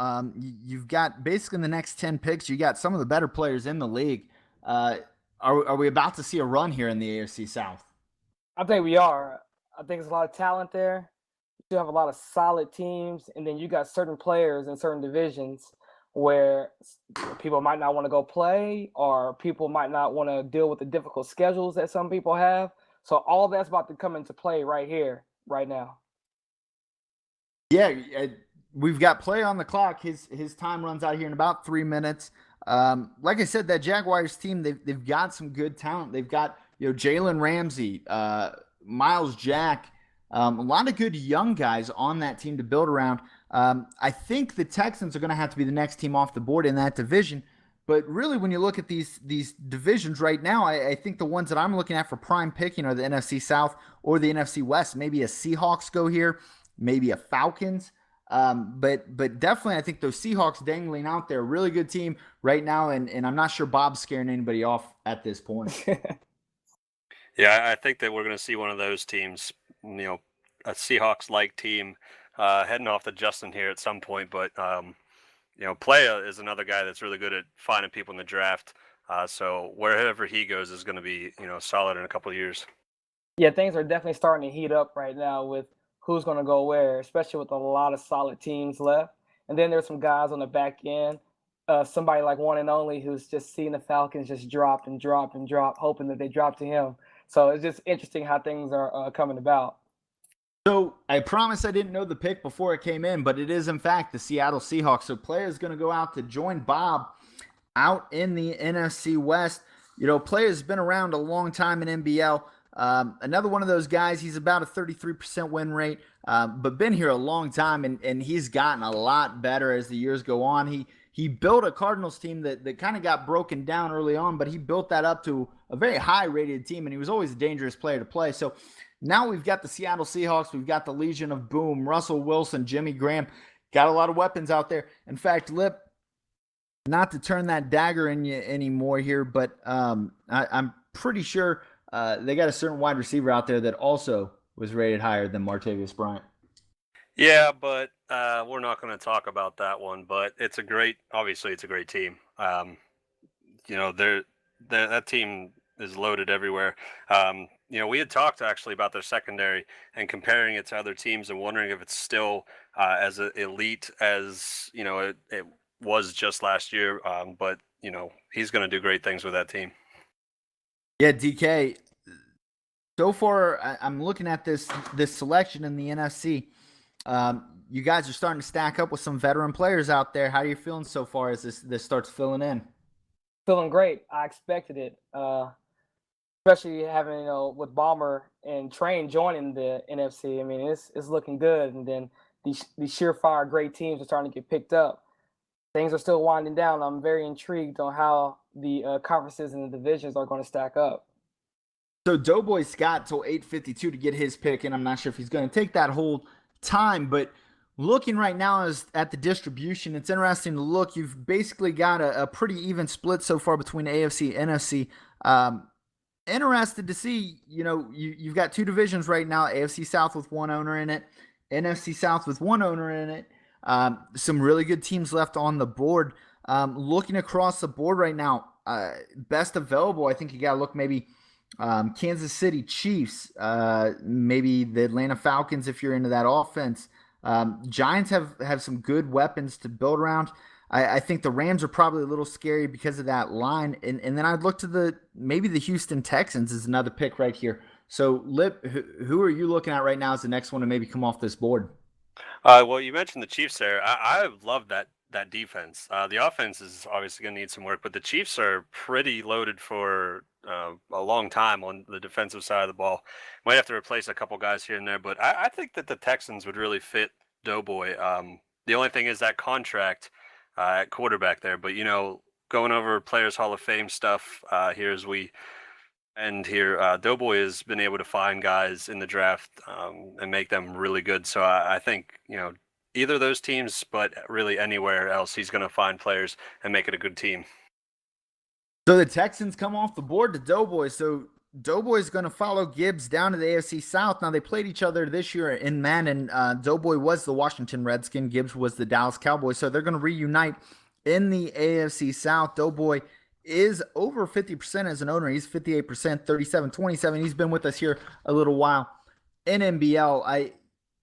You've got basically in the next 10 picks, you got some of the better players in the league. Are we about to see a run here in the AFC South? I think we are. I think there's a lot of talent there. You have a lot of solid teams, and then you got certain players in certain divisions where people might not want to go play, or people might not want to deal with the difficult schedules that some people have. So all that's about to come into play right here, right now. Yeah, we've got play on the clock. His time runs out here in about 3 minutes. Like I said, that Jaguars team, they've got some good talent. They've got Jalen Ramsey, Miles Jack, a lot of good young guys on that team to build around. I think the Texans are going to have to be the next team off the board in that division. But really, when you look at these divisions right now, I think the ones that I'm looking at for prime picking are the NFC South or the NFC West. Maybe a Seahawks go here, maybe a Falcons. But definitely, I think those Seahawks dangling out there, really good team right now, and I'm not sure Bob's scaring anybody off at this point. Yeah, I think that we're going to see one of those teams, a Seahawks-like team heading off to Justin here at some point. But, Playa is another guy that's really good at finding people in the draft. So wherever he goes is going to be, solid in a couple of years. Yeah, things are definitely starting to heat up right now with who's going to go where, especially with a lot of solid teams left. And then there's some guys on the back end, somebody like one and only who's just seeing the Falcons just drop and drop and drop, hoping that they drop to him. So it's just interesting how things are coming about. So I promise I didn't know the pick before it came in, but it is in fact the Seattle Seahawks. So Playa is going to go out to join Bob out in the NFC West. Playa's been around a long time in NBL. Another one of those guys, he's about a 33% win rate, but been here a long time, and he's gotten a lot better as the years go on. He built a Cardinals team that kind of got broken down early on, but he built that up to a very high-rated team, and he was always a dangerous player to play. So now we've got the Seattle Seahawks, we've got the Legion of Boom, Russell Wilson, Jimmy Graham, got a lot of weapons out there. In fact, Lip, not to turn that dagger in you anymore here, but I'm pretty sure they got a certain wide receiver out there that also was rated higher than Martavis Bryant. Yeah, but we're not going to talk about that one. But obviously it's a great team. That team is loaded everywhere. We had talked actually about their secondary and comparing it to other teams and wondering if it's still as elite as it was just last year. But he's going to do great things with that team. Yeah, DK. So far, I'm looking at this selection in the NFC. You guys are starting to stack up with some veteran players out there. How are you feeling so far as this starts filling in? Feeling great. I expected it, especially having with Bomber and Train joining the NFC. I mean, it's looking good, and then these surefire great teams are starting to get picked up. Things are still winding down. I'm very intrigued on how the conferences and the divisions are going to stack up. So Doughboy's got till 8:52 to get his pick, and I'm not sure if he's going to take that whole time. But looking right now at the distribution, it's interesting to look. You've basically got a pretty even split so far between AFC and NFC. Interested to see, you've got two divisions right now, AFC South with one owner in it, NFC South with one owner in it. Some really good teams left on the board. Looking across the board right now, best available, I think you got to look maybe Kansas City Chiefs, maybe the Atlanta Falcons if you're into that offense. Giants have some good weapons to build around. I think the Rams are probably a little scary because of that line. And then I'd look to maybe the Houston Texans is another pick right here. So, Lip, who are you looking at right now as the next one to maybe come off this board? Well, you mentioned the Chiefs there. I love that defense. The offense is obviously going to need some work, but the Chiefs are pretty loaded for a long time on the defensive side of the ball. Might have to replace a couple guys here and there, but I think that the Texans would really fit Doughboy. The only thing is that contract at quarterback there, but going over Players Hall of Fame stuff here as we end here, Doughboy has been able to find guys in the draft and make them really good. So I think either of those teams, but really anywhere else, he's going to find players and make it a good team. So the Texans come off the board to Doughboy. So Doughboy's going to follow Gibbs down to the AFC South. Now, they played each other this year in Madden. Doughboy was the Washington Redskin. Gibbs was the Dallas Cowboys. So they're going to reunite in the AFC South. Doughboy is over 50% as an owner. He's 58%, 37-27. He's been with us here a little while. In NBL,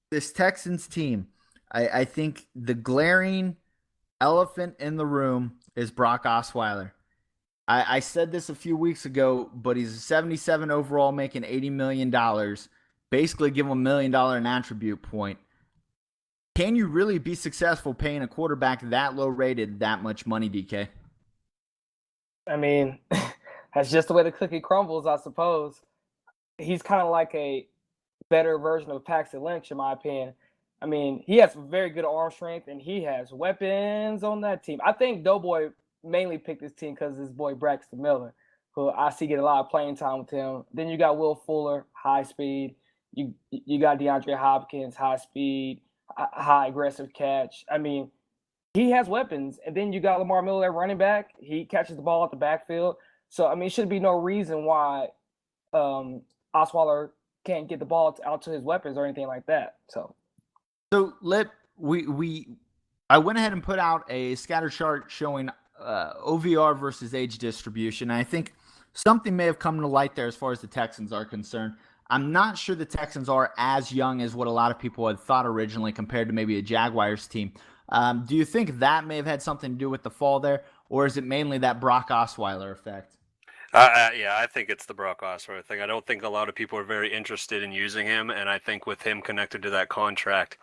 this Texans team, I think the glaring elephant in the room is Brock Osweiler. I said this a few weeks ago, but he's a 77 overall, making $80 million. Basically, give him $1 million an attribute point. Can you really be successful paying a quarterback that low rated that much money, DK? I mean, that's just the way the cookie crumbles, I suppose. He's kind of like a better version of Paxton Lynch, in my opinion. I mean, he has very good arm strength, and he has weapons on that team. I think Doughboy mainly picked this team because this boy Braxton Miller, who I see get a lot of playing time with him. Then you got Will Fuller, high speed. You got DeAndre Hopkins, high speed, high aggressive catch. I mean, he has weapons. And then you got Lamar Miller, running back. He catches the ball at the backfield. So, I mean, it should be no reason why Osweiler can't get the ball out to his weapons or anything like that. So Lip, I went ahead and put out a scatter chart showing OVR versus age distribution. And I think something may have come to light there as far as the Texans are concerned. I'm not sure the Texans are as young as what a lot of people had thought originally compared to maybe a Jaguars team. Do you think that may have had something to do with the fall there, or is it mainly that Brock Osweiler effect? Yeah, I think it's the Brock Osweiler thing. I don't think a lot of people are very interested in using him, and I think with him connected to that contract,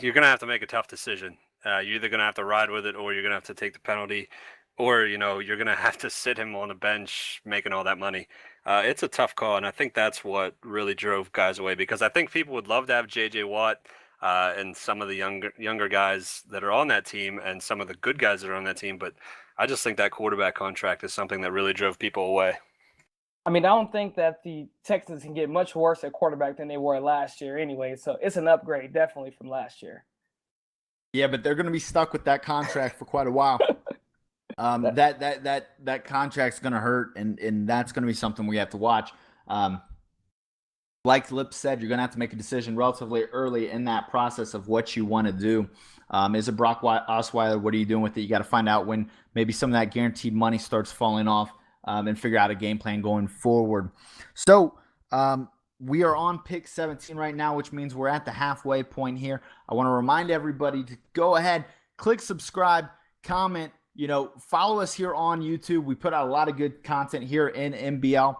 you're going to have to make a tough decision. You're either going to have to ride with it, or you're going to have to take the penalty, or you're going to have to sit him on the bench making all that money. It's a tough call, and I think that's what really drove guys away, because I think people would love to have J.J. Watt and some of the younger guys that are on that team and some of the good guys that are on that team, but I just think that quarterback contract is something that really drove people away. I mean, I don't think that the Texans can get much worse at quarterback than they were last year anyway. So it's an upgrade definitely from last year. Yeah, but they're going to be stuck with that contract for quite a while. That contract's going to hurt, and that's going to be something we have to watch. Like Lip said, you're going to have to make a decision relatively early in that process of what you want to do. Is it Brock Osweiler? What are you doing with it? You got to find out when maybe some of that guaranteed money starts falling off, and figure out a game plan going forward. So we are on pick 17 right now, which means we're at the halfway point here. I want to remind everybody to go ahead, click subscribe, comment, follow us here on YouTube. We put out a lot of good content here in NBL.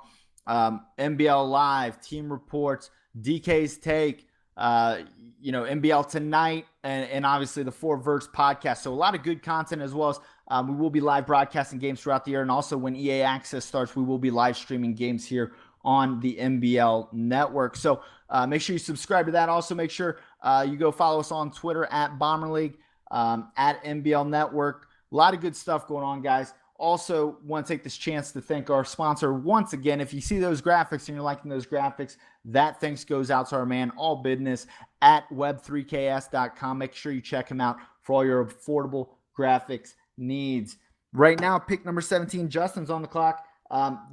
NBL Live, Team Reports, DK's Take, NBL Tonight, and obviously the Four Verts podcast. So a lot of good content, as well as we will be live broadcasting games throughout the year. And also when EA Access starts, we will be live streaming games here on the NBL network. So make sure you subscribe to that. Also make sure you go follow us on Twitter at Bomber League, at NBL Network. A lot of good stuff going on, guys. Also want to take this chance to thank our sponsor once again. If you see those graphics and you're liking those graphics, that thanks goes out to our man, All Business, at web3ks.com. Make sure you check him out for all your affordable graphics needs. Right now, pick number 17, Justin's on the clock.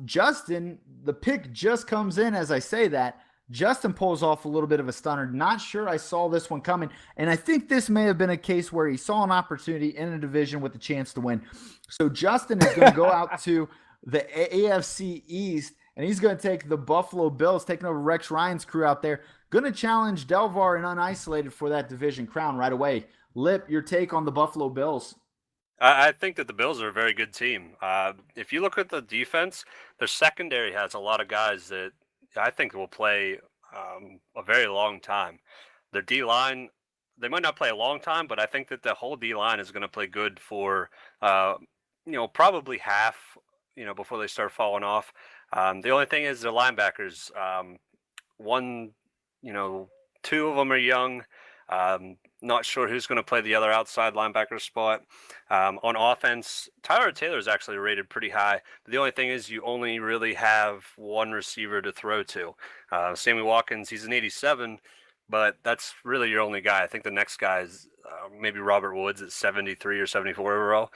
Justin, the pick just comes in as I say that. Justin pulls off a little bit of a stunner. Not sure I saw this one coming. And I think this may have been a case where he saw an opportunity in a division with a chance to win. So Justin is going to go out to the AFC East, and he's going to take the Buffalo Bills, taking over Rex Ryan's crew out there. Going to challenge Delvar and Unisolated for that division crown right away. Lip, your take on the Buffalo Bills? I think that the Bills are a very good team. If you look at the defense, their secondary has a lot of guys that I think will play a very long time. Their D-line, they might not play a long time, but I think that the whole D-line is going to play good for, probably half, before they start falling off. The only thing is the linebackers. Two of them are young. Not sure who's going to play the other outside linebacker spot. On offense, Tyler Taylor is actually rated pretty high. But the only thing is you only really have one receiver to throw to. Sammy Watkins, he's an 87, but that's really your only guy. I think the next guy is maybe Robert Woods at 73 or 74 overall.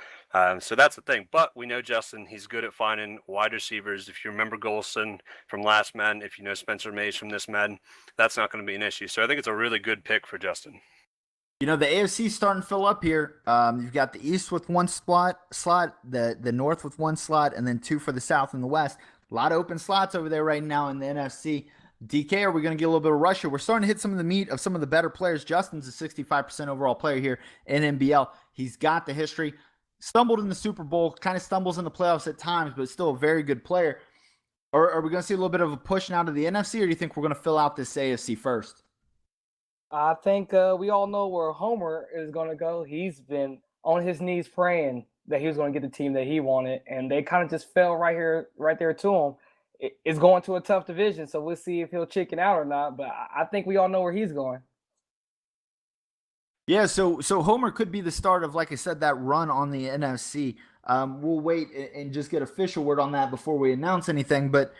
So that's the thing. But we know Justin, he's good at finding wide receivers. If you remember Golson from last Madden, if you know Spencer Mays from this Madden, that's not going to be an issue. So I think it's a really good pick for Justin. The AFC is starting to fill up here. You've got the East with one slot, the North with one slot, and then two for the South and the West. A lot of open slots over there right now in the NFC. DK, are we going to get a little bit of rush here? We're starting to hit some of the meat of some of the better players. Justin's a 65% overall player here in NBL. He's got the history. Stumbled in the Super Bowl, kind of stumbles in the playoffs at times, but still a very good player. Or are we going to see a little bit of a push now to the NFC, or do you think we're going to fill out this AFC first? I think we all know where Homer is going to go. He's been on his knees praying that he was going to get the team that he wanted, and they kind of just fell right there to him. It's going to a tough division, so we'll see if he'll chicken out or not, but I think we all know where he's going. Yeah, so Homer could be the start of, like I said, that run on the NFC. We'll wait and just get official word on that before we announce anything. But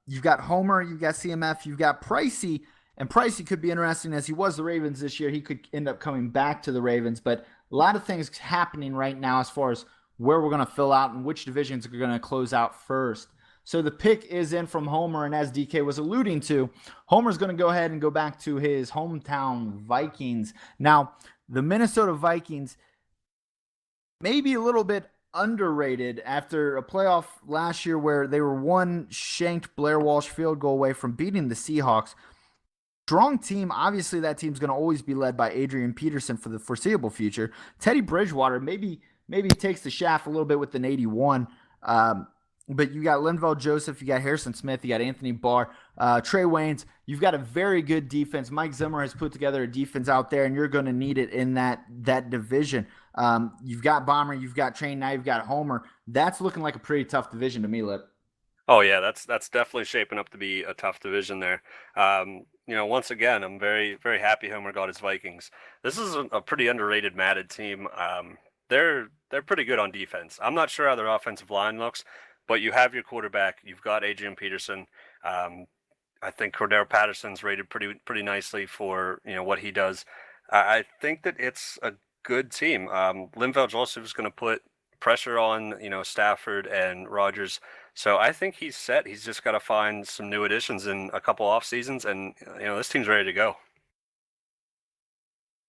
you've got Homer, you've got CMF, you've got Pricey, and Pricey could be interesting as he was the Ravens this year. He could end up coming back to the Ravens, but a lot of things happening right now as far as where we're going to fill out and which divisions are going to close out first. So the pick is in from Homer, and as DK was alluding to, Homer's going to go ahead and go back to his hometown Vikings. Now, the Minnesota Vikings may be a little bit underrated after a playoff last year where they were one shanked Blair Walsh field goal away from beating the Seahawks. Strong team. Obviously, that team's going to always be led by Adrian Peterson for the foreseeable future. Teddy Bridgewater maybe takes the shaft a little bit with an 81. But you got Linval Joseph, you got Harrison Smith, you got Anthony Barr, Trey Waynes. You've got a very good defense. Mike Zimmer has put together a defense out there, and you're going to need it in that division. You've got Bomber, you've got Train, now you've got Homer. That's looking like a pretty tough division to me, Lip. Oh yeah, that's definitely shaping up to be a tough division there. Once again, I'm very very happy Homer got his Vikings. This is a pretty underrated Madden team. They're pretty good on defense. I'm not sure how their offensive line looks, but you have your quarterback. You've got Adrian Peterson. I think Cordero Patterson's rated pretty nicely for what he does. I think that it's a good team. Linval Joseph is going to put pressure on Stafford and Rodgers. So I think he's set. He's just got to find some new additions in a couple off seasons, and this team's ready to go.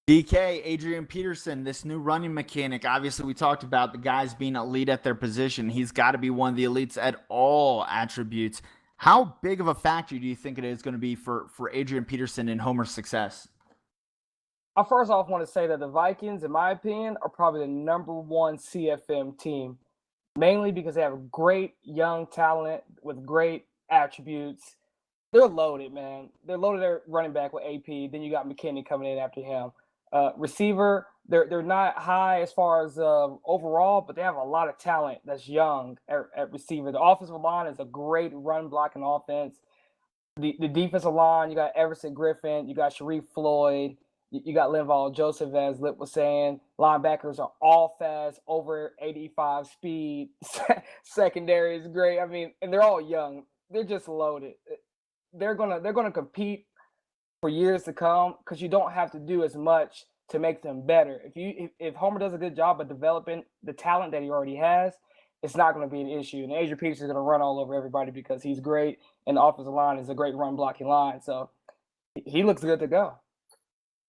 DK, Adrian Peterson, this new running mechanic. Obviously, we talked about the guys being elite at their position. He's got to be one of the elites at all attributes. How big of a factor do you think it is going to be for Adrian Peterson and Homer's success? I first off want to say that the Vikings, in my opinion, are probably the number one CFM team, mainly because they have great young talent with great attributes. They're loaded, man. They're loaded at running back with AP. Then you got McKinney coming in after him. Receiver, they're not high as far as overall, but they have a lot of talent that's young at receiver. The offensive line is a great run blocking offense. The defensive line, you got Everson Griffin, you got Sharif Floyd, you got Linval Joseph, as Lip was saying. Linebackers are all fast, over 85 speed. Secondary is great. I mean, and they're all young. They're just loaded. They're gonna compete for years to come because you don't have to do as much to make them better. If Homer does a good job of developing the talent that he already has, it's not going to be an issue. And Adrian Peterson is going to run all over everybody because he's great, and the offensive line is a great run blocking line. So he looks good to go.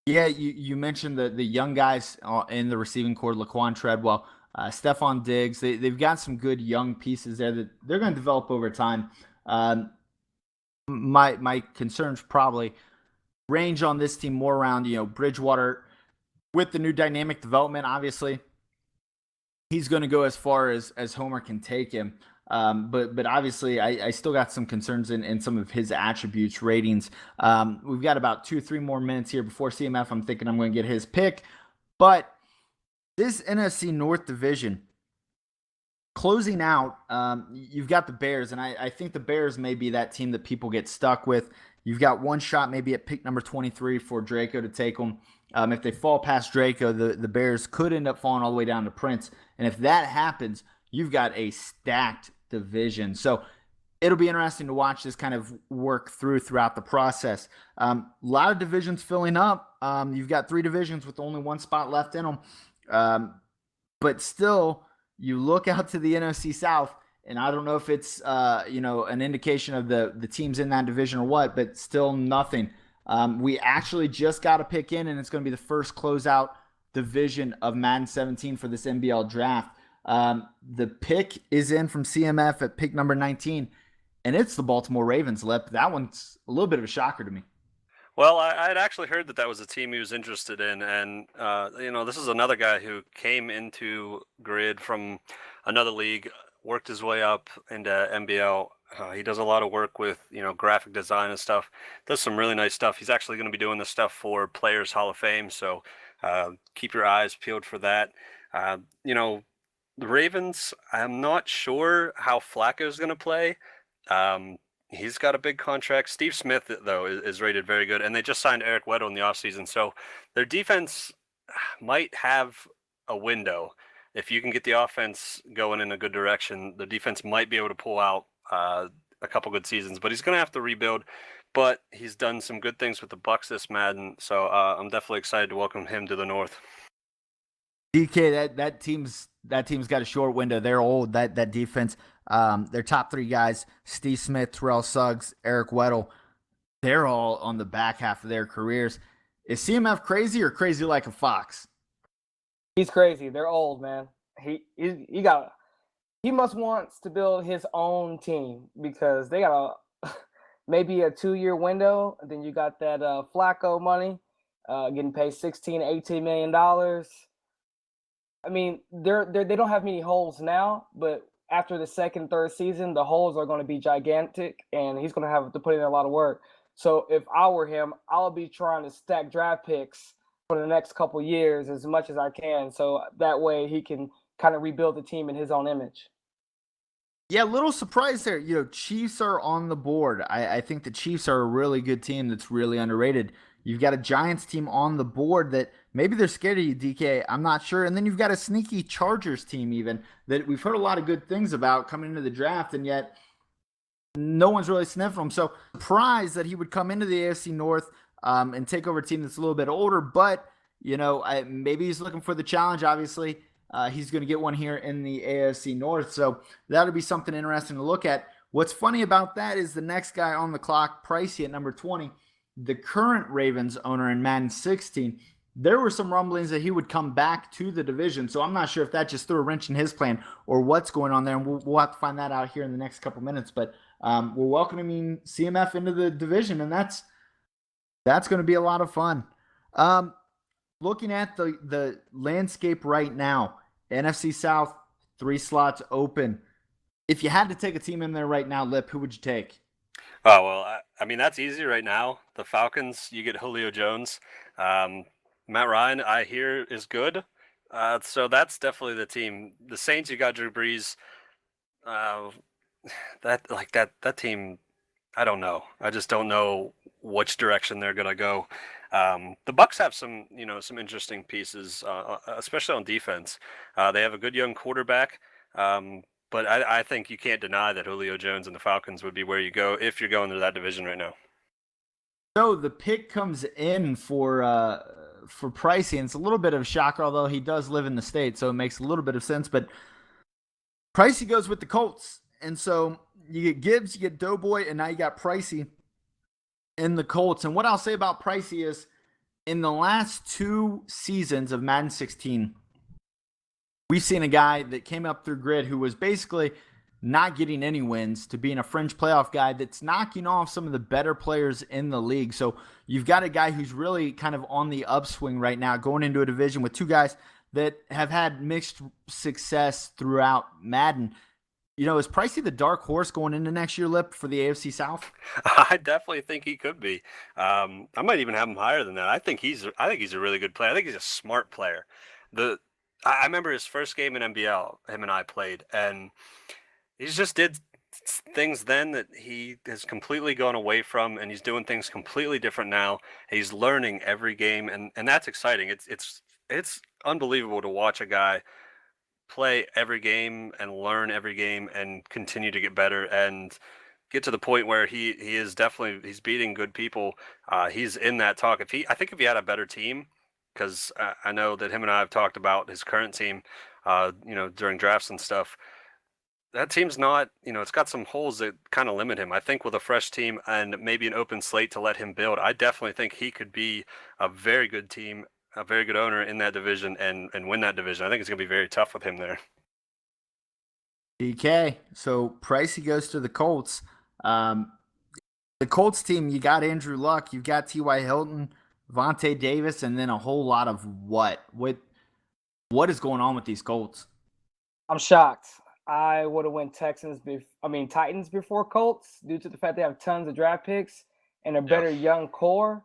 Yeah, you mentioned the young guys in the receiving core, Laquan Treadwell, Stephon Diggs. They've got some good young pieces there that they're going to develop over time. My concerns probably range on this team more around, Bridgewater with the new dynamic development. Obviously, he's going to go as far as Homer can take him. But obviously, I still got some concerns in some of his attributes, ratings. We've got about 2-3 more minutes here before CMF. I'm thinking I'm going to get his pick. But this NFC North division, closing out, you've got the Bears, and I think the Bears may be that team that people get stuck with. You've got one shot maybe at pick number 23 for Draco to take them. If they fall past Draco, the Bears could end up falling all the way down to Prince. And if that happens, you've got a stacked division. So it'll be interesting to watch this kind of work throughout the process. A lot of divisions filling up. You've got 3 divisions with only one spot left in them. But still, you look out to the NFC South, and I don't know if it's an indication of the teams in that division or what, but still nothing. We actually just got a pick in, and it's going to be the first closeout division of Madden 17 for this NBL draft. The pick is in from CMF at pick number 19, and it's the Baltimore Ravens, Lip. That one's a little bit of a shocker to me. Well, I had actually heard that was a team he was interested in, and this is another guy who came into Grid from another league, worked his way up into NBL. He does a lot of work with graphic design and stuff. Does some really nice stuff. He's actually going to be doing this stuff for Players Hall of Fame, so keep your eyes peeled for that. The Ravens, I'm not sure how Flacco's going to play. he's got a big contract. Steve Smith, though, is rated very good, and they just signed Eric Weddle in the offseason. So their defense might have a window. If you can get the offense going in a good direction, the defense might be able to pull out a couple good seasons. But he's going to have to rebuild. But he's done some good things with the Bucs this Madden, so I'm definitely excited to welcome him to the North. DK, that team's got a short window. They're old. That defense, their top three guys, Steve Smith, Terrell Suggs, Eric Weddle, they're all on the back half of their careers. Is CMF crazy or crazy like a fox? He's crazy. They're old, man. He must wants to build his own team because they got maybe a 2-year window, and then you got that Flacco money, getting paid $16-18 million. I mean, they don't have many holes now, but after the second, third season, the holes are going to be gigantic, and he's going to have to put in a lot of work. So if I were him, I'll be trying to stack draft picks for the next couple years as much as I can, so that way he can kind of rebuild the team in his own image. Yeah, a little surprise there. Chiefs are on the board. I think the Chiefs are a really good team that's really underrated. You've got a Giants team on the board that maybe they're scared of you, DK. I'm not sure. And then you've got a sneaky Chargers team even that we've heard a lot of good things about coming into the draft, and yet no one's really sniffing them. So surprised that he would come into the AFC North and take over a team that's a little bit older. But, maybe he's looking for the challenge, obviously. He's going to get one here in the AFC North. So that'll be something interesting to look at. What's funny about that is the next guy on the clock, Pricey at number 20, the current Ravens owner in Madden 16. There were some rumblings that he would come back to the division. So I'm not sure if that just threw a wrench in his plan or what's going on there. And we'll have to find that out here in the next couple minutes. But we're welcoming CMF into the division, and that's going to be a lot of fun. Looking at the landscape right now, NFC South, 3 slots open. If you had to take a team in there right now, Lip, who would you take? Oh, well, I mean, that's easy right now. The Falcons, you get Julio Jones. Matt Ryan, I hear, is good. So that's definitely the team. The Saints, you got Drew Brees. That team, I don't know. I just don't know which direction they're going to go. The Bucs have some interesting pieces, especially on defense. They have a good young quarterback, but I think you can't deny that Julio Jones and the Falcons would be where you go if you're going to that division right now. So the pick comes in for Pricey, and it's a little bit of a shocker, although he does live in the state, so it makes a little bit of sense. But Pricey goes with the Colts, and so you get Gibbs, you get Doughboy, and now you got Pricey in the Colts. And what I'll say about Pricey is, in the last 2 seasons of Madden 16, we've seen a guy that came up through grid who was basically not getting any wins to being a fringe playoff guy that's knocking off some of the better players in the league. So you've got a guy who's really kind of on the upswing right now, going into a division with 2 guys that have had mixed success throughout Madden. Is Pricey the dark horse going into next year, Lip, for the AFC South? I definitely think he could be. I might even have him higher than that. I think he's a really good player. I think he's a smart player. I remember his first game in NBL, him and I played, and he just did things then that he has completely gone away from, and he's doing things completely different now. He's learning every game, and that's exciting. It's unbelievable to watch a guy play every game and learn every game and continue to get better and get to the point where he's beating good people. He's in that talk. I think if he had a better team, because I know that him and I have talked about his current team, during drafts and stuff. That team's not, it's got some holes that kind of limit him. I think with a fresh team and maybe an open slate to let him build, I definitely think he could be a very good team, a very good owner in that division and win that division. I think it's going to be very tough with him there. DK, so Pricey goes to the Colts. The Colts team, you got Andrew Luck, you've got T.Y. Hilton, Vontae Davis, and then a whole lot of what? What is going on with these Colts? I'm shocked. I would have went Titans before Colts due to the fact they have tons of draft picks and a better young core.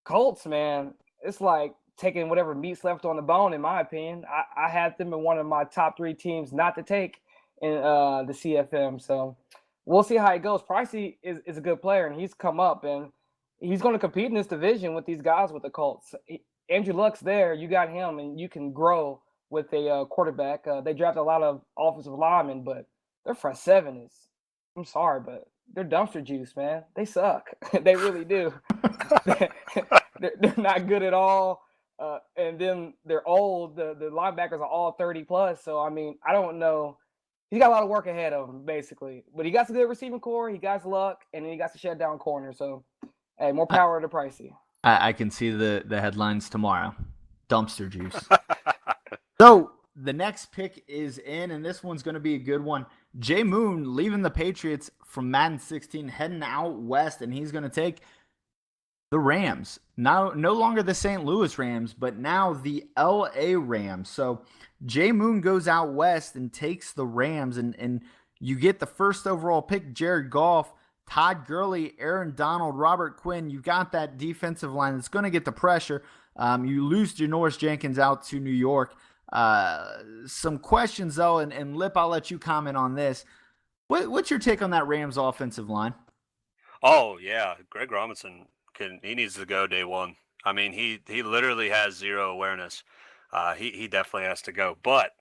Colts, man, it's like taking whatever meat's left on the bone, in my opinion. I had them in one of my top 3 teams not to take in the CFM. So we'll see how it goes. Pricey is a good player, and he's come up, and he's going to compete in this division with these guys with the Colts. Andrew Luck's there. You got him, and you can grow with a quarterback. They drafted a lot of offensive linemen, but their front seven is, I'm sorry, but they're dumpster juice, man. They suck. They really do. They're not good at all. And then they're old. The linebackers are all 30 plus. So, I mean, I don't know. He's got a lot of work ahead of him, basically. But he got some good receiving core. He got Luck, and then he got the shutdown corner. So, hey, more power to Pricey. I can see the headlines tomorrow. Dumpster juice. So the next pick is in, and this one's going to be a good one. Jay Moon leaving the Patriots from Madden 16, heading out west, and he's going to take the Rams. Now, no longer the St. Louis Rams, but now the LA Rams. So Jay Moon goes out west and takes the Rams, and you get the first overall pick, Jared Goff, Todd Gurley, Aaron Donald, Robert Quinn. You got that defensive line that's going to get the pressure. You lose Janoris Jenkins out to New York. Some questions, though, and Lip, I'll let you comment on this. What's your take on that Rams offensive line? Oh, yeah. Greg Robinson, he needs to go day one. I mean, he literally has zero awareness. He definitely has to go. But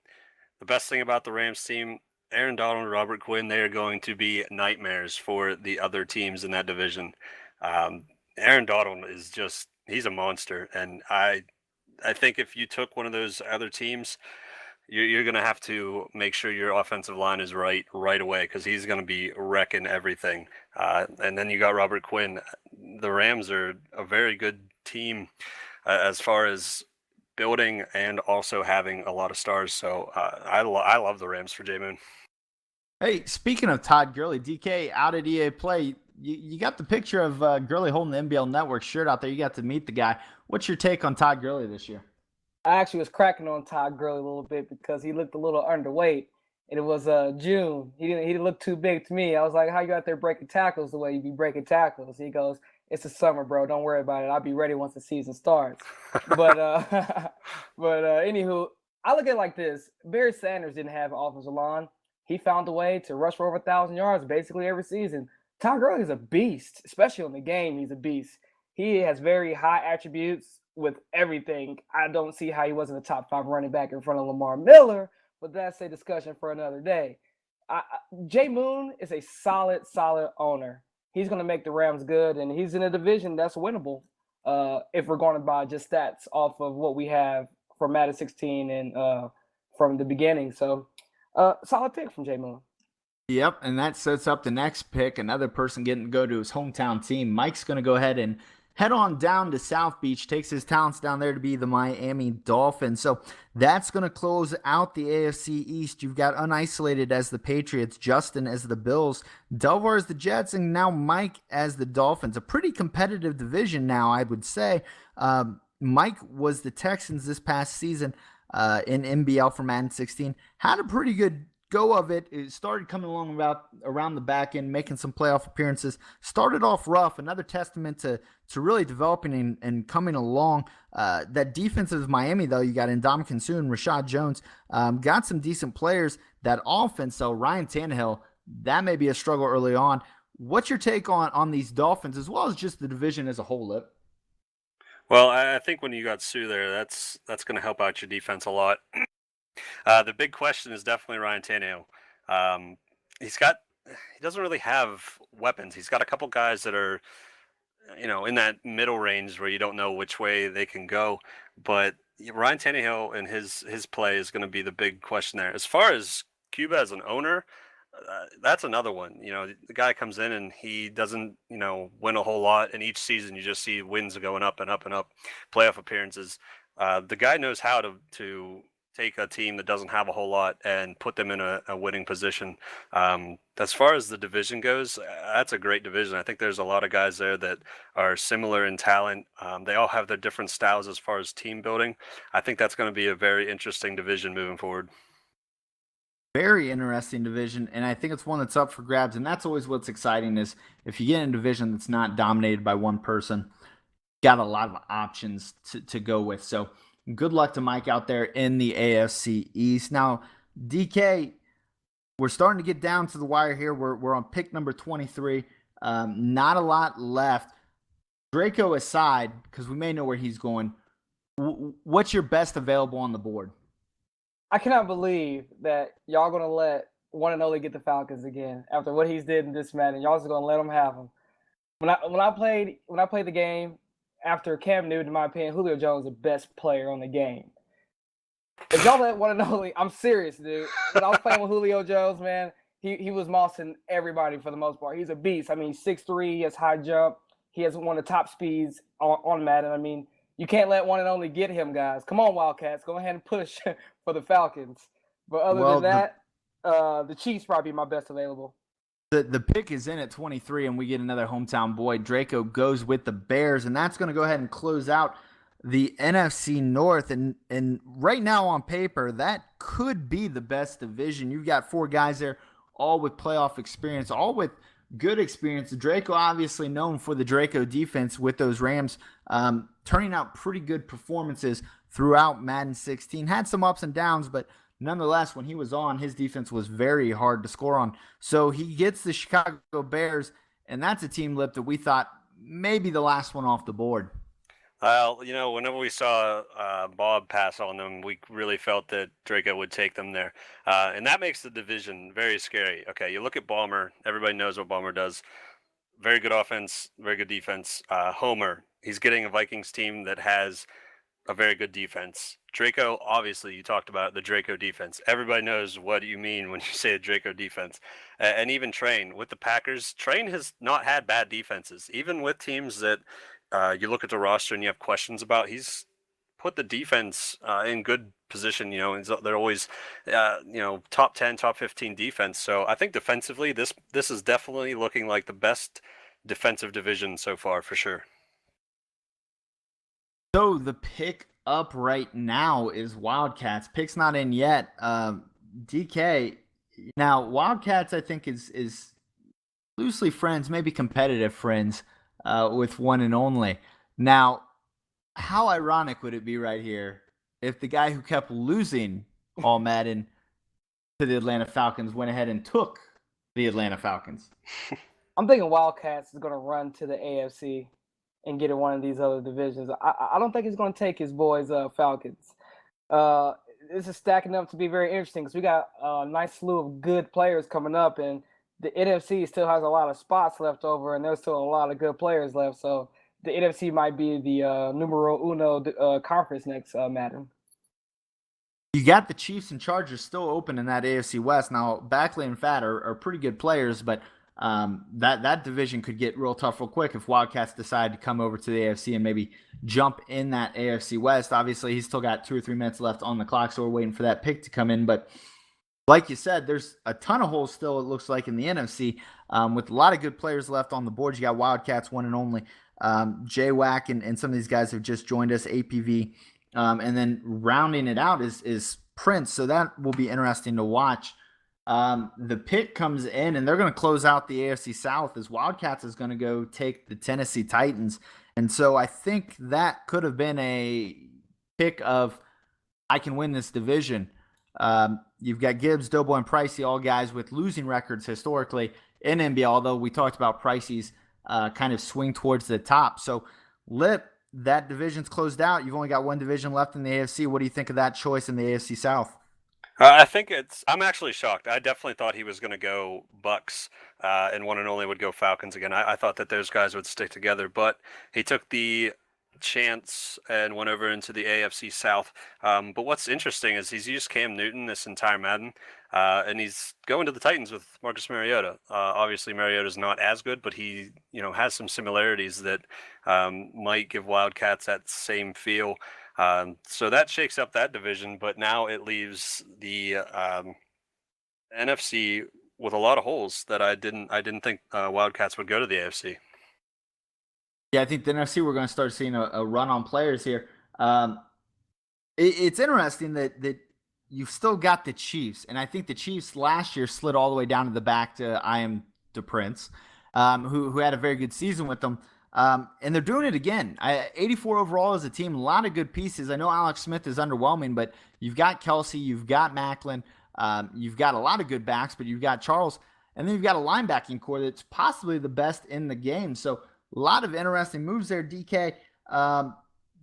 the best thing about the Rams team, Aaron Donald and Robert Quinn, they are going to be nightmares for the other teams in that division. Aaron Donald is he's a monster. And I think if you took one of those other teams, you're going to have to make sure your offensive line is right away, because he's going to be wrecking everything. And then you got Robert Quinn. The Rams are a very good team as far as building and also having a lot of stars. So I love the Rams for Jay Moon. Hey, speaking of Todd Gurley, DK, out at EA Play, you got the picture of Gurley holding the NBL Network shirt out there. You got to meet the guy. What's your take on Todd Gurley this year? I actually was cracking on Todd Gurley a little bit because he looked a little underweight, and it was June. He didn't look too big to me. I was like, "How you out there breaking tackles the way you be breaking tackles?" He goes, "It's the summer, bro. Don't worry about it. I'll be ready once the season starts." but anywho, I look at it like this: Barry Sanders didn't have an offensive line. He found a way to rush for over 1,000 yards basically every season. Todd Gurley is a beast, especially in the game. He's a beast. He has very high attributes with everything. I don't see how he wasn't a top 5 running back in front of Lamar Miller, but that's a discussion for another day. Jay Moon is a solid owner. He's going to make the Rams good, and he's in a division that's winnable if we're going to buy just stats off of what we have from Madden 16 and from the beginning. So, solid pick from Jay Moon. Yep, and that sets up the next pick, another person getting to go to his hometown team. Mike's going to go ahead and head on down to South Beach, takes his talents down there to be the Miami Dolphins. So that's going to close out the AFC East. You've got Unisolated as the Patriots, Justin as the Bills, Delvar as the Jets, and now Mike as the Dolphins. A pretty competitive division now, I would say. Mike was the Texans this past season in NBL for Madden 16. Had a pretty good go of it. It started coming along around the back end, making some playoff appearances. Started off rough. Another testament to really developing and coming along. That defense of Miami, though, you got Ndamukong Suh and Rashad Jones. Got some decent players. That offense, though, Ryan Tannehill, that may be a struggle early on. What's your take on these Dolphins, as well as just the division as a whole, Lip? Well, I think when you got Suh there, that's going to help out your defense a lot. The big question is definitely Ryan Tannehill. He doesn't really have weapons. He's got a couple guys that are, in that middle range where you don't know which way they can go. But Ryan Tannehill and his play is going to be the big question there. As far as Cuba as an owner, that's another one. The guy comes in and he doesn't, win a whole lot. And each season you just see wins going up and up and up, playoff appearances. The guy knows how to take a team that doesn't have a whole lot and put them in a winning position. As far as the division goes, that's a great division. I think there's a lot of guys there that are similar in talent. They all have their different styles as far as team building. I think that's going to be a very interesting division moving forward. Very interesting division, and I think it's one that's up for grabs, and that's always what's exciting is if you get in a division that's not dominated by one person, got a lot of options to go with. So good luck to Mike out there in the AFC East. Now, DK, we're starting to get down to the wire here. We're on pick number 23. Not a lot left. Draco aside, because we may know where he's going, what's your best available on the board? I cannot believe that y'all gonna let one and only get the Falcons again after what he's did in this Madden. Y'all just gonna let him have him. When I played the game after Cam Newton, in my opinion, Julio Jones is the best player on the game. If y'all let one and only, I'm serious, dude. When I was playing with Julio Jones, man, he was mossing everybody for the most part. He's a beast. I mean, 6'3", he has high jump. He has one of the top speeds on Madden. I mean, you can't let one and only get him, guys. Come on, Wildcats. Go ahead and push for the Falcons. But other than that, the Chiefs probably be my best available. The pick is in at 23, and we get another hometown boy. Draco goes with the Bears, and that's going to go ahead and close out the NFC North. And right now on paper, that could be the best division. You've got 4 guys there, all with playoff experience, all with good experience. Draco obviously known for the Draco defense with those Rams, turning out pretty good performances throughout Madden 16. Had some ups and downs, but nonetheless, when he was on, his defense was very hard to score on. So he gets the Chicago Bears, and that's a team, Lip, that we thought maybe the last one off the board. Well, whenever we saw Bob pass on them, we really felt that Draco would take them there. And that makes the division very scary. Okay, you look at Balmer. Everybody knows what Balmer does. Very good offense, very good defense. Homer, he's getting a Vikings team that has a very good defense. Draco, obviously, you talked about the Draco defense. Everybody knows what you mean when you say a Draco defense. And even Train, with the Packers, Train has not had bad defenses. Even with teams that you look at the roster and you have questions about, he's put the defense in good position. They're always, top 10, top 15 defense. So I think defensively, this is definitely looking like the best defensive division so far, for sure. So the pick up right now is Wildcats. Pick's not in yet. DK. Now, Wildcats, I think, is loosely friends, maybe competitive friends with one and only. Now, how ironic would it be right here if the guy who kept losing all Madden to the Atlanta Falcons went ahead and took the Atlanta Falcons? I'm thinking Wildcats is going to run to the AFC and get in one of these other divisions. I don't think he's going to take his boys Falcons. This is stacking up to be very interesting because we got a nice slew of good players coming up, and the NFC still has a lot of spots left over, and there's still a lot of good players left. So the NFC might be the numero uno conference next Madden. You got the Chiefs and Chargers still open in that AFC West. Now, Baxley and Fat are pretty good players, but that division could get real tough real quick if Wildcats decide to come over to the AFC and maybe jump in that AFC West. Obviously, he's still got 2 or 3 minutes left on the clock, so we're waiting for that pick to come in. But like you said, there's a ton of holes still, it looks like, in the NFC with a lot of good players left on the board. You got Wildcats, one and only. Jaywack and some of these guys have just joined us, APV. And then rounding it out is Prince, so that will be interesting to watch. The pick comes in, and they're going to close out the AFC South as Wildcats is going to go take the Tennessee Titans. And so I think that could have been a pick of, I can win this division. You've got Gibbs, Doughboy, and Pricey, all guys with losing records historically in NBA, although we talked about Pricey's kind of swing towards the top. So, Lip, that division's closed out. You've only got one division left in the AFC. What do you think of that choice in the AFC South? I think I'm actually shocked. I definitely thought he was going to go Bucks and one and only would go Falcons again. I thought that those guys would stick together, but he took the chance and went over into the AFC South. But what's interesting is he's used Cam Newton this entire Madden, and he's going to the Titans with Marcus Mariota. Obviously, Mariota's not as good, but he has some similarities that might give Wildcats that same feel. So that shakes up that division, but now it leaves the NFC with a lot of holes that I didn't think Wildcats would go to the AFC. Yeah, I think the NFC, we're going to start seeing a run on players here. It's interesting that you've still got the Chiefs, and I think the Chiefs last year slid all the way down to the back to I am the Prince, who had a very good season with them. And they're doing it again. 84 overall as a team, a lot of good pieces. I know Alex Smith is underwhelming, but you've got Kelsey, you've got Macklin. You've got a lot of good backs, but you've got Charles, and then you've got a linebacking core that's possibly the best in the game. So a lot of interesting moves there, DK.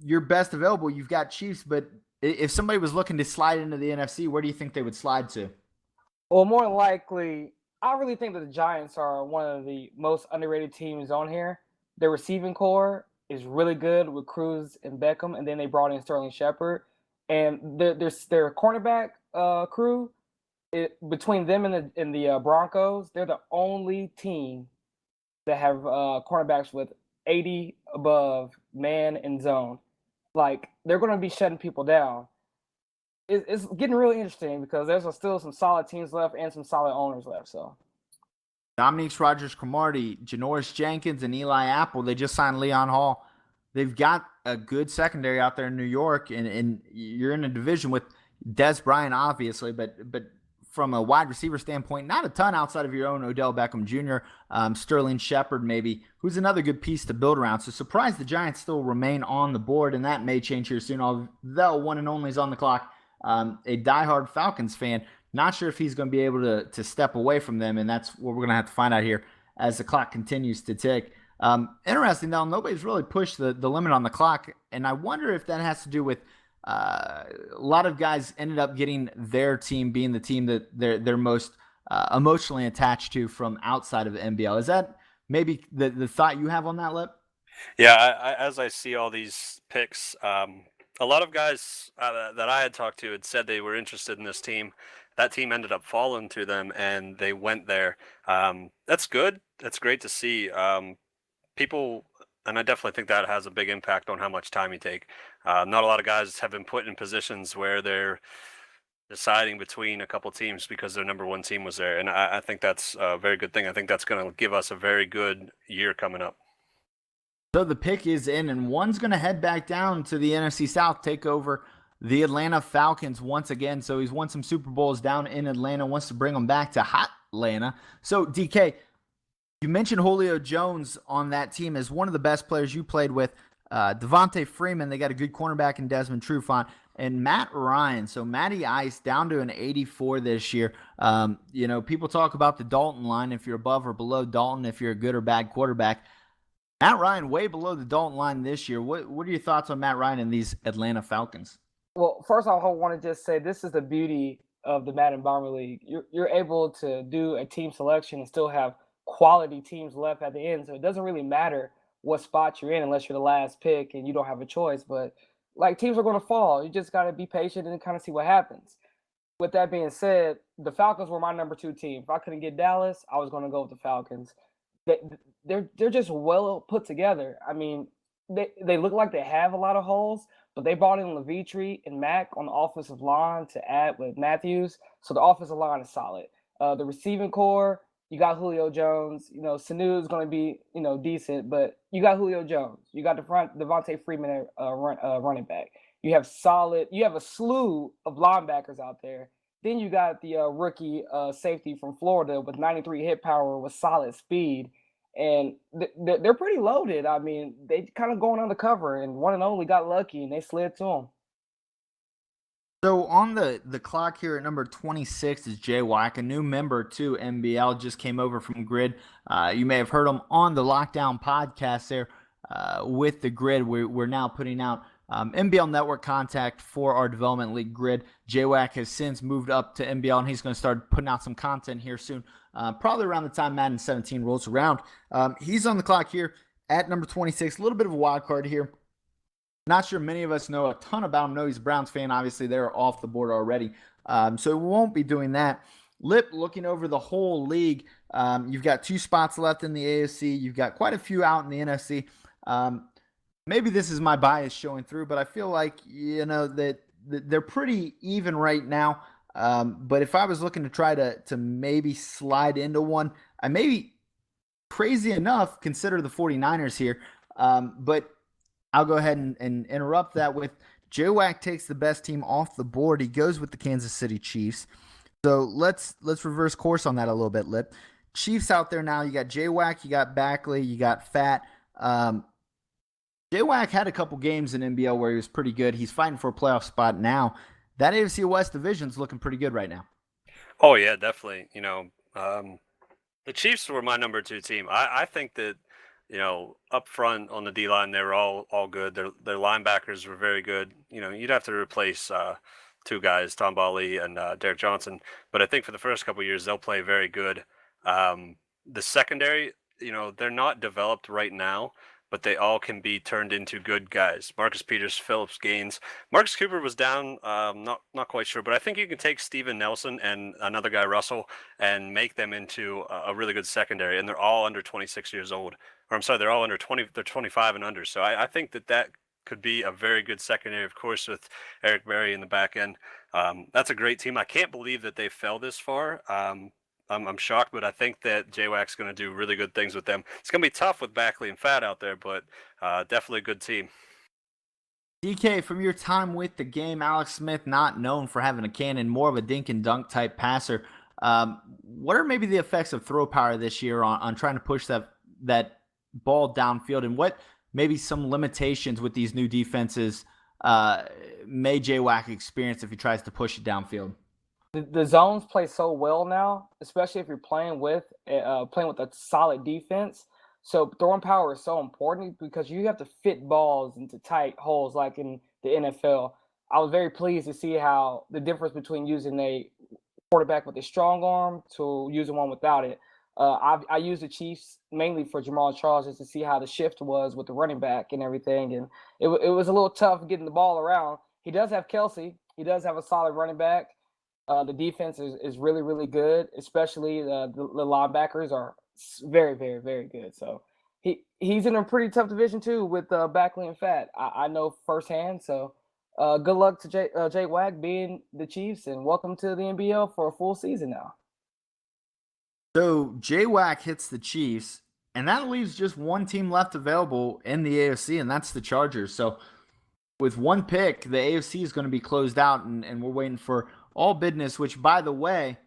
Your best available, you've got Chiefs, but if somebody was looking to slide into the NFC, where do you think they would slide to? Well, more than likely, I really think that the Giants are one of the most underrated teams on here. Their receiving core is really good with Cruz and Beckham, and then they brought in Sterling Shepard. And their cornerback crew, between them and the Broncos, they're the only team that have cornerbacks with 80 above man and zone. Like, they're going to be shutting people down. It's getting really interesting because there's still some solid teams left and some solid owners left. So Dominique Rodgers-Cromartie, Janoris Jenkins, and Eli Apple, they just signed Leon Hall. They've got a good secondary out there in New York, and you're in a division with Des Bryant, obviously, but from a wide receiver standpoint, not a ton outside of your own Odell Beckham Jr., Sterling Shepard maybe, who's another good piece to build around. So surprised the Giants still remain on the board, and that may change here soon, although one and only is on the clock. A diehard Falcons fan, not sure if he's going to be able to step away from them, and that's what we're going to have to find out here as the clock continues to tick. Interesting, though, nobody's really pushed the limit on the clock, and I wonder if that has to do with a lot of guys ended up getting their team being the team that they're most emotionally attached to from outside of the NBL. Is that maybe the thought you have on that, Lip? Yeah, as I see all these picks, a lot of guys that I had talked to had said they were interested in this team. That team ended up falling to them, and they went there. That's good. That's great to see. People, and I definitely think that has a big impact on how much time you take. Not a lot of guys have been put in positions where they're deciding between a couple teams because their number one team was there, and I think that's a very good thing. I think that's going to give us a very good year coming up. So the pick is in, and one's going to head back down to the NFC South, take over the Atlanta Falcons once again. So he's won some Super Bowls down in Atlanta, wants to bring them back to hot Atlanta. So, DK, you mentioned Julio Jones on that team as one of the best players you played with. Devontae Freeman, they got a good cornerback in Desmond Trufant, and Matt Ryan. So Matty Ice down to an 84 this year. People talk about the Dalton line, if you're above or below Dalton, if you're a good or bad quarterback. Matt Ryan way below the Dalton line this year. What are your thoughts on Matt Ryan and these Atlanta Falcons? Well, first off, I want to just say this is the beauty of the Madden Bomber League. You're able to do a team selection and still have quality teams left at the end. So it doesn't really matter what spot you're in unless you're the last pick and you don't have a choice. But like, teams are going to fall. You just got to be patient and kind of see what happens. With that being said, the Falcons were my number 2 team. If I couldn't get Dallas, I was going to go with the Falcons. They're just well put together. I mean, they look like they have a lot of holes, but they brought in Levitri and Mack on the offensive line to add with Matthews. So the offensive line is solid. The receiving core, you got Julio Jones. Sanu is going to be, decent, but you got Julio Jones. You got the front Devontae Freeman running back. You have a slew of linebackers out there. Then you got the rookie safety from Florida with 93 hit power with solid speed. And they're pretty loaded. I mean, they kind of going undercover, and one and only got lucky, and they slid to them. So on the clock here at number 26 is Jaywack, a new member to NBL, just came over from Grid. You may have heard him on the Lockdown podcast there with the Grid. We're now putting out NBL network contact for our development league Grid. Jaywack has since moved up to NBL, and he's going to start putting out some content here soon, probably around the time Madden 17 rolls around. He's on the clock here at number 26, a little bit of a wild card here. Not sure many of us know a ton about him. No, he's a Browns fan. Obviously, they're off the board already, so we won't be doing that. Lip, looking over the whole league, you've got 2 spots left in the AFC. You've got quite a few out in the NFC. Maybe this is my bias showing through, but I feel like, that they're pretty even right now. But if I was looking to try to maybe slide into one, I maybe, crazy enough, consider the 49ers here. But I'll go ahead and interrupt that with Jaywack takes the best team off the board. He goes with the Kansas City Chiefs. So let's reverse course on that a little bit, Lip. Chiefs out there now. You got Jaywack, you got Baxley, you got Fat. Jaywack had a couple games in NBL where he was pretty good. He's fighting for a playoff spot now. That AFC West division's looking pretty good right now. Oh yeah, definitely. The Chiefs were my number two team. I think that up front on the D line they were all good. Their linebackers were very good. You'd have to replace two guys, Tom Bali and Derek Johnson, but I think for the first couple of years they'll play very good. The secondary, they're not developed right now, but they all can be turned into good guys. Marcus Peters, Phillips Gaines, Marcus Cooper was down. Not quite sure, but I think you can take Steven Nelson and another guy Russell and make them into a really good secondary, and they're all under 26 years old. Or I'm sorry, they're all under 20. They're 25 and under. So I think that could be a very good secondary, of course, with Eric Berry in the back end. That's a great team. I can't believe that they fell this far. I'm shocked, but I think that Jaywack's going to do really good things with them. It's going to be tough with Baxley and Fat out there, but definitely a good team. DK, from your time with the game, Alex Smith, not known for having a cannon, more of a dink and dunk type passer. What are maybe the effects of throw power this year on trying to push that ball downfield, and what maybe some limitations with these new defenses may Jaywack experience if he tries to push it downfield? The zones play so well now, especially if you're playing with a solid defense. So throwing power is so important because you have to fit balls into tight holes like in the NFL. I was very pleased to see how the difference between using a quarterback with a strong arm to using one without it. I used the Chiefs mainly for Jamal Charles just to see how the shift was with the running back and everything. And it was a little tough getting the ball around. He does have Kelsey. He does have a solid running back. The defense is really, really good, especially the linebackers are very, very, very good. So he's in a pretty tough division too with Baxley and Fat. I know firsthand. So good luck to Jaywack being the Chiefs, and welcome to the NBL for a full season now. So Jaywack hits the Chiefs, and that leaves just one team left available in the AFC, and that's the Chargers. So with one pick, the AFC is going to be closed out, and we're waiting for all business, which, by the way,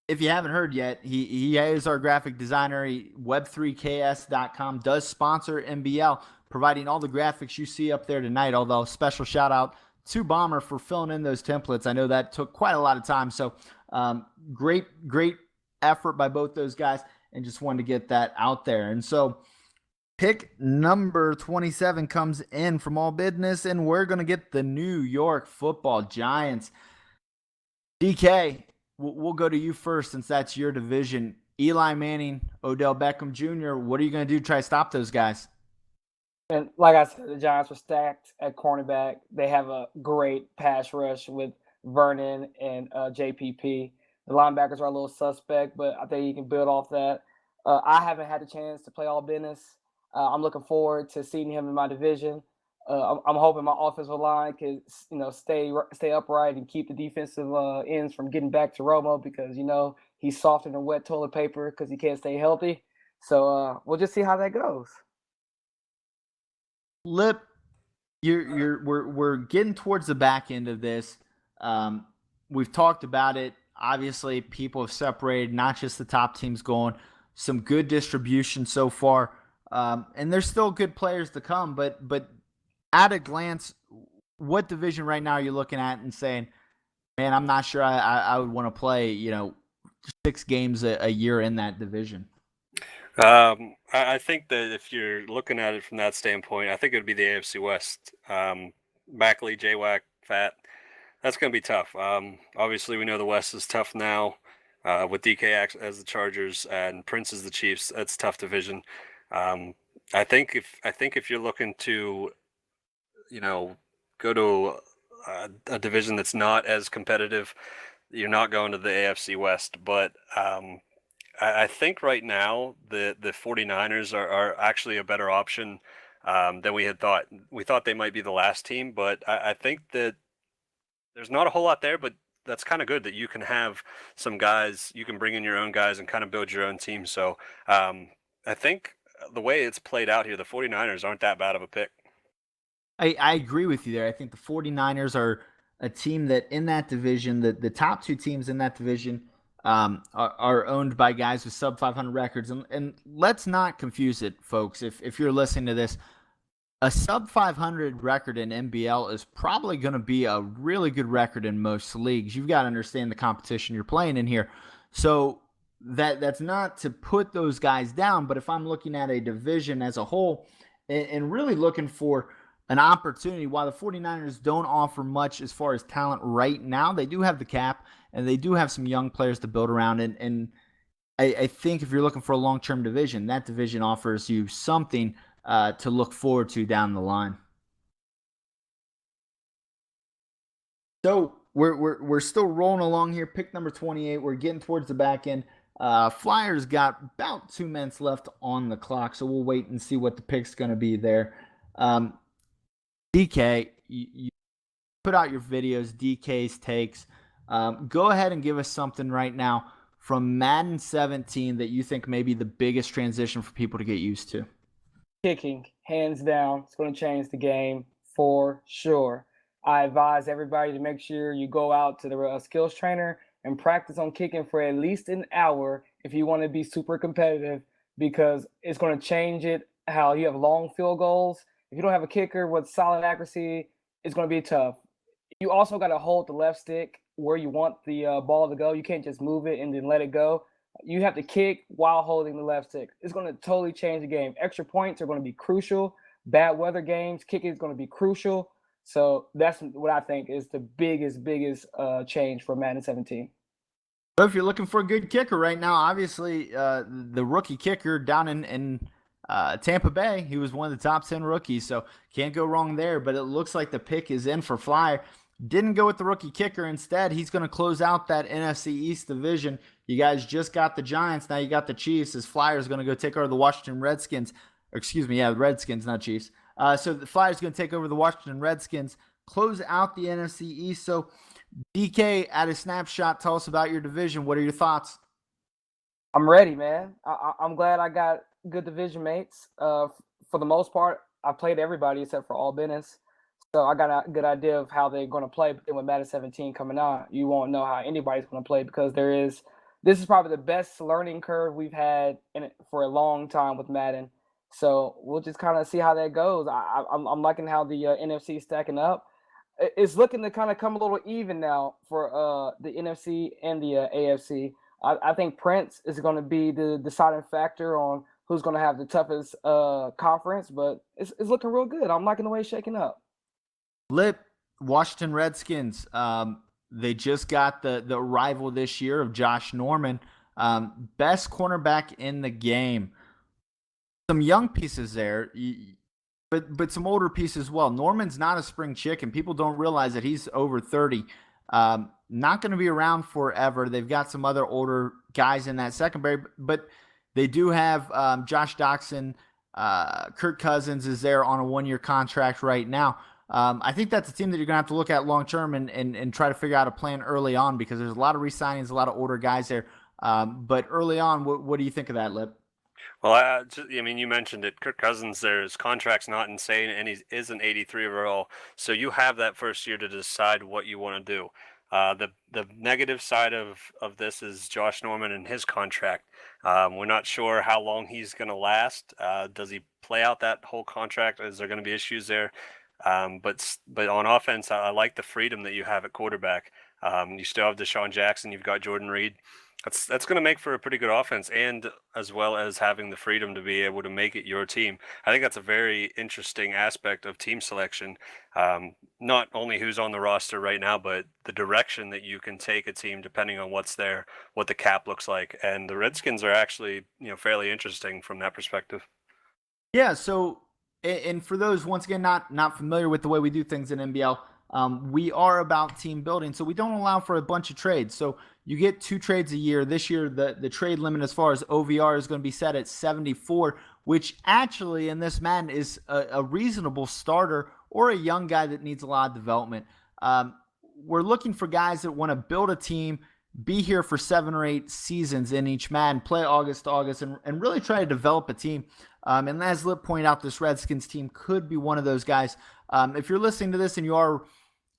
if you haven't heard yet, he is our graphic designer. Web3ks.com does sponsor NBL, providing all the graphics you see up there tonight, although special shout out to Bomber for filling in those templates. I know that took quite a lot of time. So great effort by both those guys, and just wanted to get that out there. And so pick number 27 comes in from all business, and we're going to get the New York Football Giants. DK, we'll go to you first since that's your division. Eli Manning, Odell Beckham Jr., what are you going to do to try to stop those guys? And like I said, the Giants were stacked at cornerback. They have a great pass rush with Vernon and JPP. The linebackers are a little suspect, but I think you can build off that. I haven't had the chance to play all business. I'm looking forward to seeing him in my division. I'm hoping my offensive line can, stay upright and keep the defensive ends from getting back to Romo because he's softer than wet toilet paper because he can't stay healthy. So we'll just see how that goes. Lip, we're getting towards the back end of this. We've talked about it. Obviously, people have separated, not just the top teams going. Some good distribution so far, and there's still good players to come. But at a glance, what division right now are you looking at and saying, man, I'm not sure I would want to play, 6 games a year in that division? I think that if you're looking at it from that standpoint, I think it would be the AFC West. Baxley, Jaywack, Fat. That's going to be tough. Obviously, we know the West is tough now with DK as the Chargers and Prince as the Chiefs. That's a tough division. I think if you're looking to go to a division that's not as competitive, you're not going to the AFC West. But I think right now the 49ers are actually a better option than we had thought. We thought they might be the last team, but I think that there's not a whole lot there, but that's kind of good that you can have some guys, you can bring in your own guys and kind of build your own team. So I think the way it's played out here, the 49ers aren't that bad of a pick. I agree with you there. I think the 49ers are a team that in that division, the top 2 teams in that division are owned by guys with sub 500 records. And let's not confuse it, folks. If you're listening to this, A sub 500 record in NBL is probably going to be a really good record in most leagues. You've got to understand the competition you're playing in here. So that's not to put those guys down, but if I'm looking at a division as a whole and really looking for an opportunity, while the 49ers don't offer much as far as talent right now, they do have the cap and they do have some young players to build around. And I think if you're looking for a long-term division, that division offers you something to look forward to down the line. So we're still rolling along here. Pick number 28. We're getting towards the back end. Flyers got about 2 minutes left on the clock, so we'll wait and see what the pick's going to be there. DK, you put out your videos, DK's takes. Go ahead and give us something right now from Madden 17 that you think may be the biggest transition for people to get used to. Kicking, hands down, it's going to change the game for sure. I advise everybody to make sure you go out to the skills trainer and practice on kicking for at least an hour if you want to be super competitive, because it's going to change it how you have long field goals. If you don't have a kicker with solid accuracy, it's going to be tough. You also got to hold the left stick where you want the ball to go. You can't just move it and then let it go. You have to kick while holding the left stick. It's going to totally change the game. Extra points are going to be crucial. Bad weather games, kicking is going to be crucial. So that's what I think is the biggest change for Madden 17. So if you're looking for a good kicker right now, obviously the rookie kicker down in Tampa Bay, he was one of the top 10 rookies, so can't go wrong there. But it looks like the pick is in for Flyer. Didn't go with the rookie kicker. Instead, he's going to close out that NFC East division. You guys just got the Giants. Now you got the Chiefs. As Flyers going to go take over the Washington Redskins. The Redskins, not Chiefs. So the Flyers going to take over the Washington Redskins, close out the NFC East. So DK, at a snapshot, tell us about your division. What are your thoughts? I'm ready, man. I'm glad I got good division mates. For the most part, I played everybody except for All Business. So I got a good idea of how they're going to play. But then with Madden 17 coming out, you won't know how anybody's going to play, because this is probably the best learning curve we've had for a long time with Madden. So we'll just kind of see how that goes. I'm liking how the NFC is stacking up. It's looking to kind of come a little even now for the NFC and the AFC. I think Prince is going to be the deciding factor on who's going to have the toughest conference, but it's looking real good. I'm liking the way it's shaking up. Lip, Washington Redskins. They just got the arrival this year of Josh Norman, best cornerback in the game. Some young pieces there, but some older pieces as well. Norman's not a spring chicken. People don't realize that he's over 30. Not going to be around forever. They've got some other older guys in that secondary, but they do have Josh Doxson. Kirk Cousins is there on a 1-year contract right now. I think that's a team that you're going to have to look at long-term and try to figure out a plan early on, because there's a lot of re-signings, a lot of older guys there. But early on, what do you think of that, Lip? Well, you mentioned it. Kirk Cousins, his contract's not insane, and he is an 83 overall. So you have that first year to decide what you want to do. The negative side of this is Josh Norman and his contract. We're not sure how long he's going to last. Does he play out that whole contract? Is there going to be issues there? But on offense, I like the freedom that you have at quarterback. You still have Deshaun Jackson. You've got Jordan Reed. That's going to make for a pretty good offense, and as well as having the freedom to be able to make it your team. I think that's a very interesting aspect of team selection. Not only who's on the roster right now, but the direction that you can take a team depending on what's there, what the cap looks like. And the Redskins are actually, fairly interesting from that perspective. Yeah. So, and for those, once again, not familiar with the way we do things in NBL, we are about team building, so we don't allow for a bunch of trades. So you get 2 trades a year. This year, the trade limit as far as OVR is going to be set at 74, which actually in this Madden is a reasonable starter or a young guy that needs a lot of development. We're looking for guys that want to build a team, be here for 7 or 8 seasons in each Madden, play August to August, and really try to develop a team. And as Lip pointed out, this Redskins team could be one of those guys. If you're listening to this and you are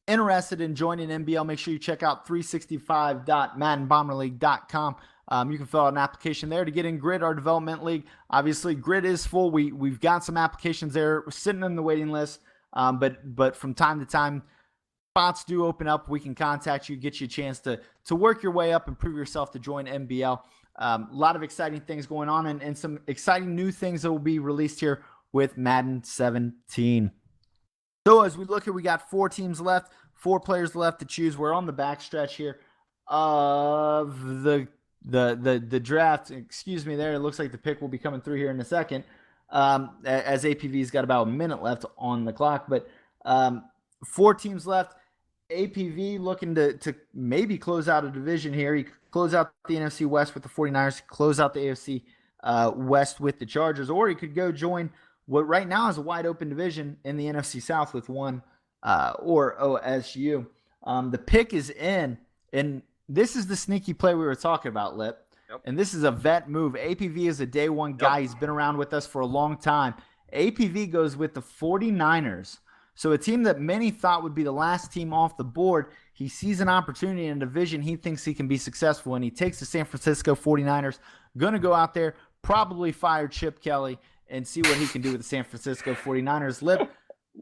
interested in joining NBL, make sure you check out 365.maddenbomberleague.com. You can fill out an application there to get in Grid, our development league. Obviously, Grid is full. We've got some applications there sitting in the waiting list, but from time to time, spots do open up. We can contact you, get you a chance to work your way up and prove yourself to join NBL. A lot of exciting things going on and some exciting new things that will be released here with Madden 17. So as we look here, we got 4 teams left, 4 players left to choose. We're on the backstretch here of the draft. Excuse me there. It looks like the pick will be coming through here in a second, as APV's got about a minute left on the clock. But 4 teams left. APV looking to maybe close out a division here. He close out the NFC West with the 49ers, close out the AFC West with the Chargers, or he could go join what right now is a wide open division in the NFC South with one or OSU. The pick is in, and this is the sneaky play we were talking about, Lip. Yep. And this is a vet move. APV is a day one guy. Yep. He's been around with us for a long time. APV goes with the 49ers. So a team that many thought would be the last team off the board, he sees an opportunity in a division he thinks he can be successful, and he takes the San Francisco 49ers. Going to go out there, probably fire Chip Kelly, and see what he can do with the San Francisco 49ers. Lip,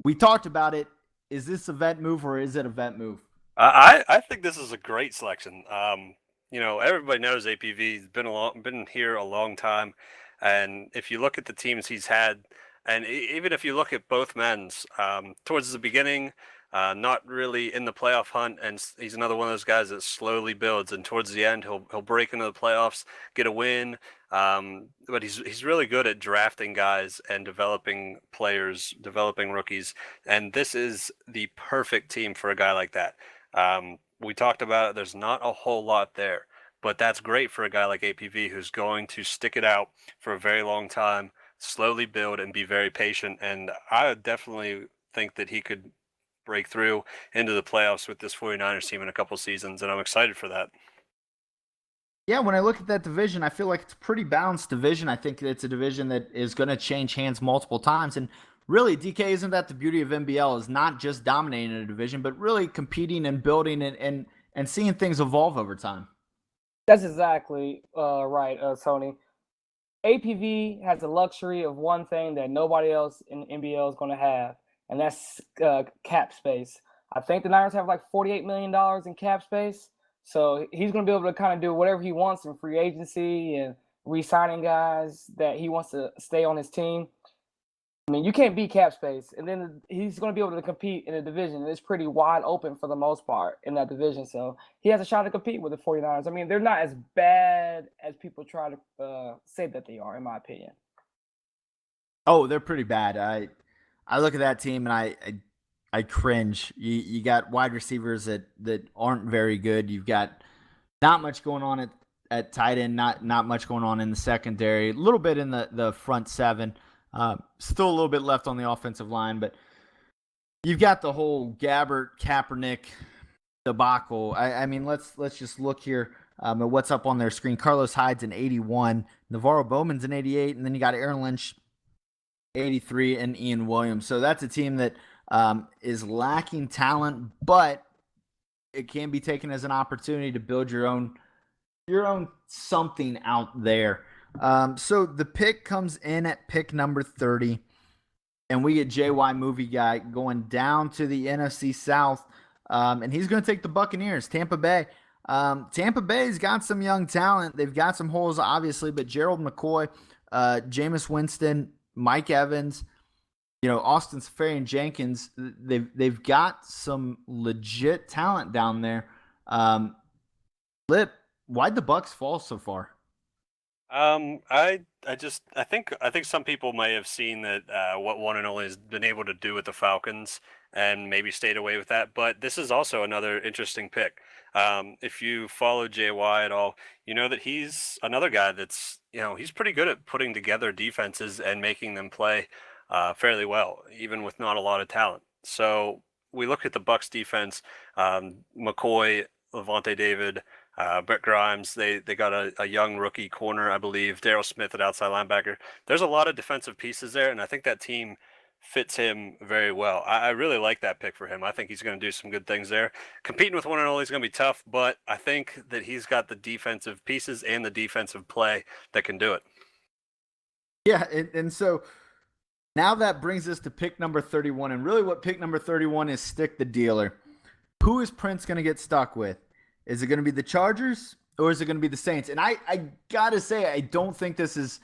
we talked about it. Is this a vet move or is it a vet move? I think this is a great selection. Everybody knows APV's been here a long time, and if you look at the teams he's had, and even if you look at both men's, towards the beginning, not really in the playoff hunt, and he's another one of those guys that slowly builds, and towards the end he'll break into the playoffs, get a win. But he's really good at drafting guys and developing players, developing rookies, and this is the perfect team for a guy like that. We talked about it. There's not a whole lot there, but that's great for a guy like APV who's going to stick it out for a very long time, slowly build, and be very patient. And I definitely think that he could break through into the playoffs with this 49ers team in a couple seasons, and I'm excited for that. Yeah, when I look at that division, I feel like it's a pretty balanced division. I think it's a division that is going to change hands multiple times. And really, DK, isn't that the beauty of NBL, is not just dominating a division, but really competing and building and seeing things evolve over time. That's exactly right, Sonny. APV has the luxury of one thing that nobody else in NBL is going to have, and that's cap space. I think the Niners have like $48 million in cap space, so he's going to be able to kind of do whatever he wants in free agency and re-signing guys that he wants to stay on his team. I mean, you can't beat cap space, and then he's going to be able to compete in a division. It's pretty wide open for the most part in that division, so he has a shot to compete with the 49ers. I mean, they're not as bad as people try to say that they are, in my opinion. Oh, they're pretty bad. I look at that team and I cringe. You got wide receivers that aren't very good. You've got not much going on at tight end, not much going on in the secondary, a little bit in the front seven. Still a little bit left on the offensive line, but you've got the whole Gabbert, Kaepernick debacle. I mean, let's just look here at what's up on their screen. Carlos Hyde's an 81, Navarro Bowman's an 88, and then you got Aaron Lynch, 83, and Ian Williams. So that's a team that is lacking talent, but it can be taken as an opportunity to build your own something out there. So the pick comes in at pick number 30, and we get JY Movie Guy going down to the NFC South, and he's going to take the Buccaneers, Tampa Bay. Tampa Bay's got some young talent. They've got some holes, obviously, but Gerald McCoy, Jameis Winston, Mike Evans, Austin Safarian Jenkins, they've got some legit talent down there. Lip, why'd the Bucs fall so far? I think some people may have seen that what one and only has been able to do with the Falcons and maybe stayed away with that. But this is also another interesting pick. If you follow JY at all, you know that he's another guy that's he's pretty good at putting together defenses and making them play fairly well, even with not a lot of talent. So we look at the Bucs defense, McCoy, Levante David, Brett Grimes, they got a young rookie corner, I believe, Darryl Smith at outside linebacker. There's a lot of defensive pieces there, and I think that team fits him very well. I really like that pick for him. I think he's going to do some good things there. Competing with one and all is going to be tough, but I think that he's got the defensive pieces and the defensive play that can do it. Yeah, and so now that brings us to pick number 31, and really what pick number 31 is, stick the dealer. Who is Prince going to get stuck with? Is it going to be the Chargers or is it going to be the Saints? And I got to say, I don't think this is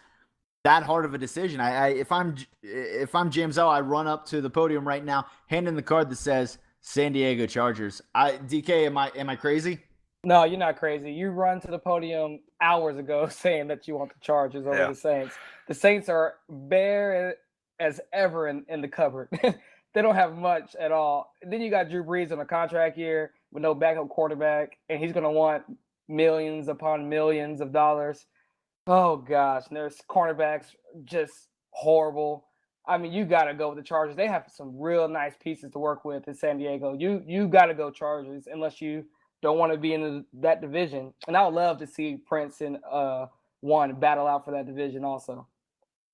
that hard of a decision. If I'm James L, I run up to the podium right now, hand in the card that says San Diego Chargers. DK, am I crazy? No, you're not crazy. You run to the podium hours ago saying that you want the Chargers over the Saints. The Saints are bare as ever in the cupboard. They don't have much at all. And then you got Drew Brees on a contract year with no backup quarterback, and he's going to want millions upon millions of dollars. Oh, gosh. And there's cornerbacks just horrible. I mean, you got to go with the Chargers. They have some real nice pieces to work with in San Diego. You got to go Chargers unless you don't want to be in that division. And I would love to see Prince and one battle out for that division also.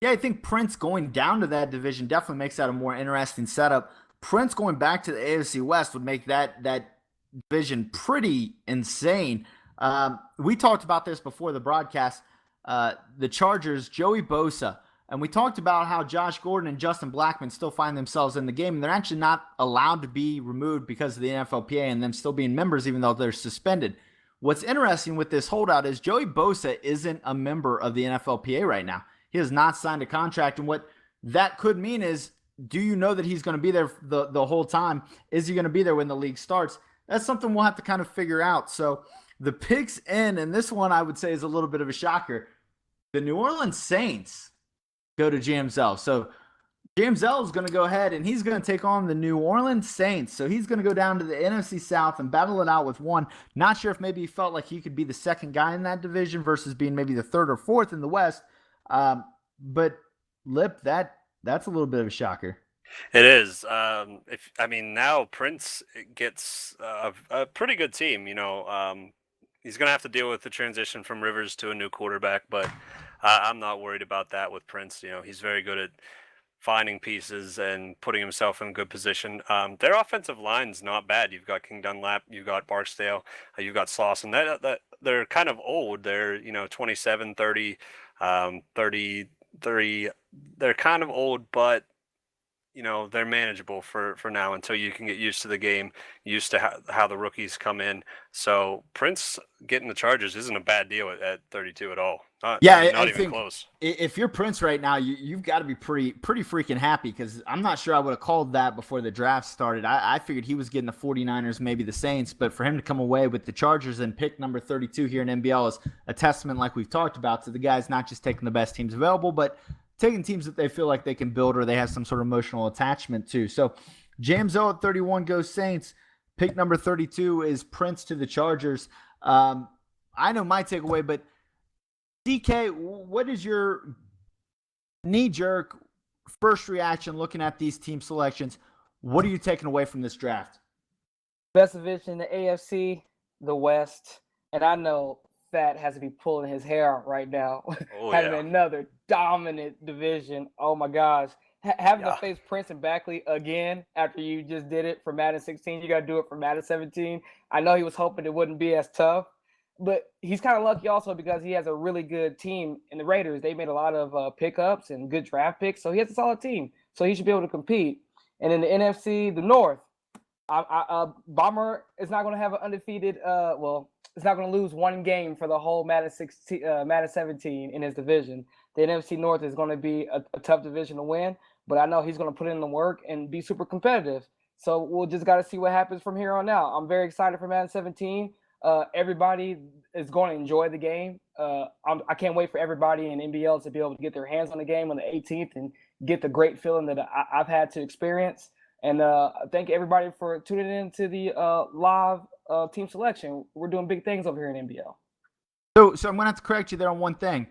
Yeah, I think Prince going down to that division definitely makes that a more interesting setup. Prince going back to the AFC West would make that division pretty insane. We talked about this before the broadcast. The Chargers, Joey Bosa, and we talked about how Josh Gordon and Justin Blackmon still find themselves in the game, and they're actually not allowed to be removed because of the NFLPA and them still being members even though they're suspended. What's interesting with this holdout is Joey Bosa isn't a member of the NFLPA right now. He has not signed a contract, and what that could mean is, do you know that he's going to be there the whole time? Is he going to be there when the league starts? That's something we'll have to kind of figure out. So the picks in, and this one I would say is a little bit of a shocker. The New Orleans Saints go to James L. So James L is going to go ahead, and he's going to take on the New Orleans Saints. So he's going to go down to the NFC South and battle it out with one. Not sure if maybe he felt like he could be the second guy in that division versus being maybe the third or fourth in the West. But Lip, that's a little bit of a shocker. It is. Now Prince gets a pretty good team. He's going to have to deal with the transition from Rivers to a new quarterback, but I'm not worried about that with Prince. He's very good at finding pieces and putting himself in a good position. Their offensive line's not bad. You've got King Dunlap, you've got Barksdale, you've got Slauson. That they're kind of old. They're 27, 30, 33. They're kind of old, but they're manageable for now until you can get used to the game, used to how the rookies come in. So Prince getting the Chargers isn't a bad deal at 32 at all. Not even think close. If you're Prince right now, you've got to be pretty freaking happy, because I'm not sure I would have called that before the draft started. I figured he was getting the 49ers, maybe the Saints, but for him to come away with the Chargers and pick number 32 here in NBL is a testament, like we've talked about, to the guys not just taking the best teams available, but taking teams that they feel like they can build or they have some sort of emotional attachment to. So James O at 31 goes Saints. Pick number 32 is Prince to the Chargers. I know my takeaway, but DK, what is your knee-jerk first reaction looking at these team selections? What are you taking away from this draft? Best division, the AFC, the West, and I know Fat has to be pulling his hair out right now. Having another dominant division. Oh my gosh. Having to face Prince and Baxley again after you just did it for Madden 16. You got to do it for Madden 17. I know he was hoping it wouldn't be as tough, but he's kind of lucky also because he has a really good team in the Raiders. They made a lot of pickups and good draft picks, so he has a solid team. So he should be able to compete. And in the NFC, the North, Bomber is not going to have an undefeated it's not going to lose one game for the whole Madden 17 in his division. The NFC North is going to be a tough division to win, but I know he's going to put in the work and be super competitive. So we'll just got to see what happens from here on out. I'm very excited for Madden 17. Everybody is going to enjoy the game. I can't wait for everybody in NBL to be able to get their hands on the game on the 18th and get the great feeling that I've had to experience. And thank everybody for tuning in to the live team selection. We're doing big things over here in NBL. So I'm going to have to correct you there on one thing.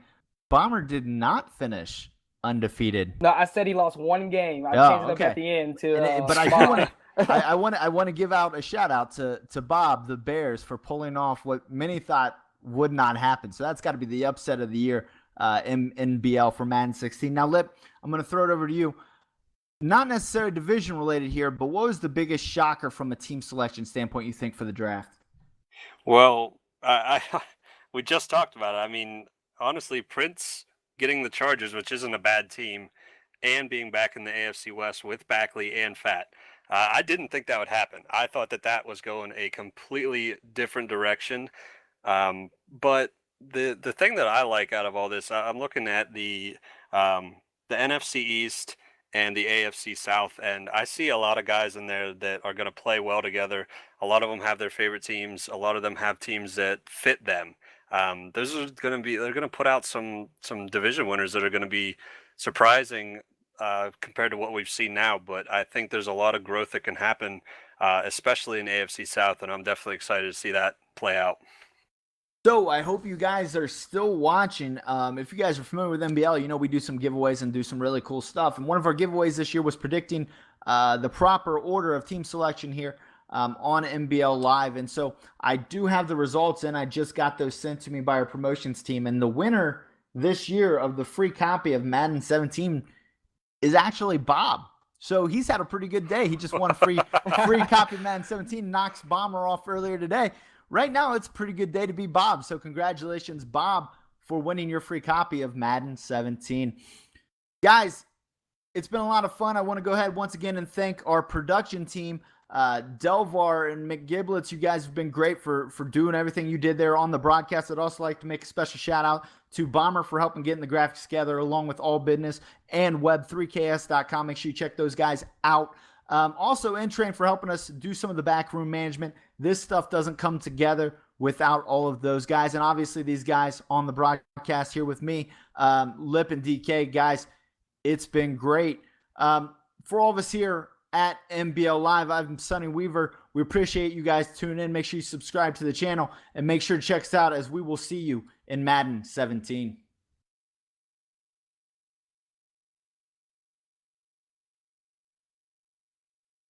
Bomber did not finish undefeated. No, I said he lost one game. I changed it up at the end to. But I do want to. I want to give out a shout out to Bob the Bears for pulling off what many thought would not happen. So that's got to be the upset of the year in NBL for Madden 16. Now, Lip, I'm going to throw it over to you. Not necessarily division related here, but what was the biggest shocker from a team selection standpoint you think for the draft? Well, we just talked about it. I mean, honestly, Prince getting the Chargers, which isn't a bad team, and being back in the AFC West with Baxley and Fat. I didn't think that would happen. I thought that was going a completely different direction. But the thing that I like out of all this, I'm looking at the NFC East and the AFC South, and I see a lot of guys in there that are going to play well together. A lot of them have their favorite teams. A lot of them have teams that fit them. Those are going to be, they're going to put out some division winners that are going to be surprising compared to what we've seen now. But I think there's a lot of growth that can happen, especially in AFC South, and I'm definitely excited to see that play out. So I hope you guys are still watching. If you guys are familiar with NBL, you know we do some giveaways and do some really cool stuff. And one of our giveaways this year was predicting the proper order of team selection here on NBL Live. And so I do have the results, and I just got those sent to me by our promotions team. And the winner this year of the free copy of Madden 17 is actually Bob. So he's had a pretty good day. He just won a free copy of Madden 17, knocks Bomber off earlier today. Right now, it's a pretty good day to be Bob. So congratulations, Bob, for winning your free copy of Madden 17. Guys, it's been a lot of fun. I want to go ahead once again and thank our production team, Delvar and McGiblets. You guys have been great for doing everything you did there on the broadcast. I'd also like to make a special shout out to Bomber for helping getting the graphics together, along with All Business and web3ks.com. Make sure you check those guys out. Also, N-Train for helping us do some of the backroom management. This stuff doesn't come together without all of those guys. And obviously, these guys on the broadcast here with me, Lip and DK. Guys, it's been great. For all of us here at NBL Live, I'm Sonny Weaver. We appreciate you guys tuning in. Make sure you subscribe to the channel and make sure to check us out, as we will see you in Madden 17.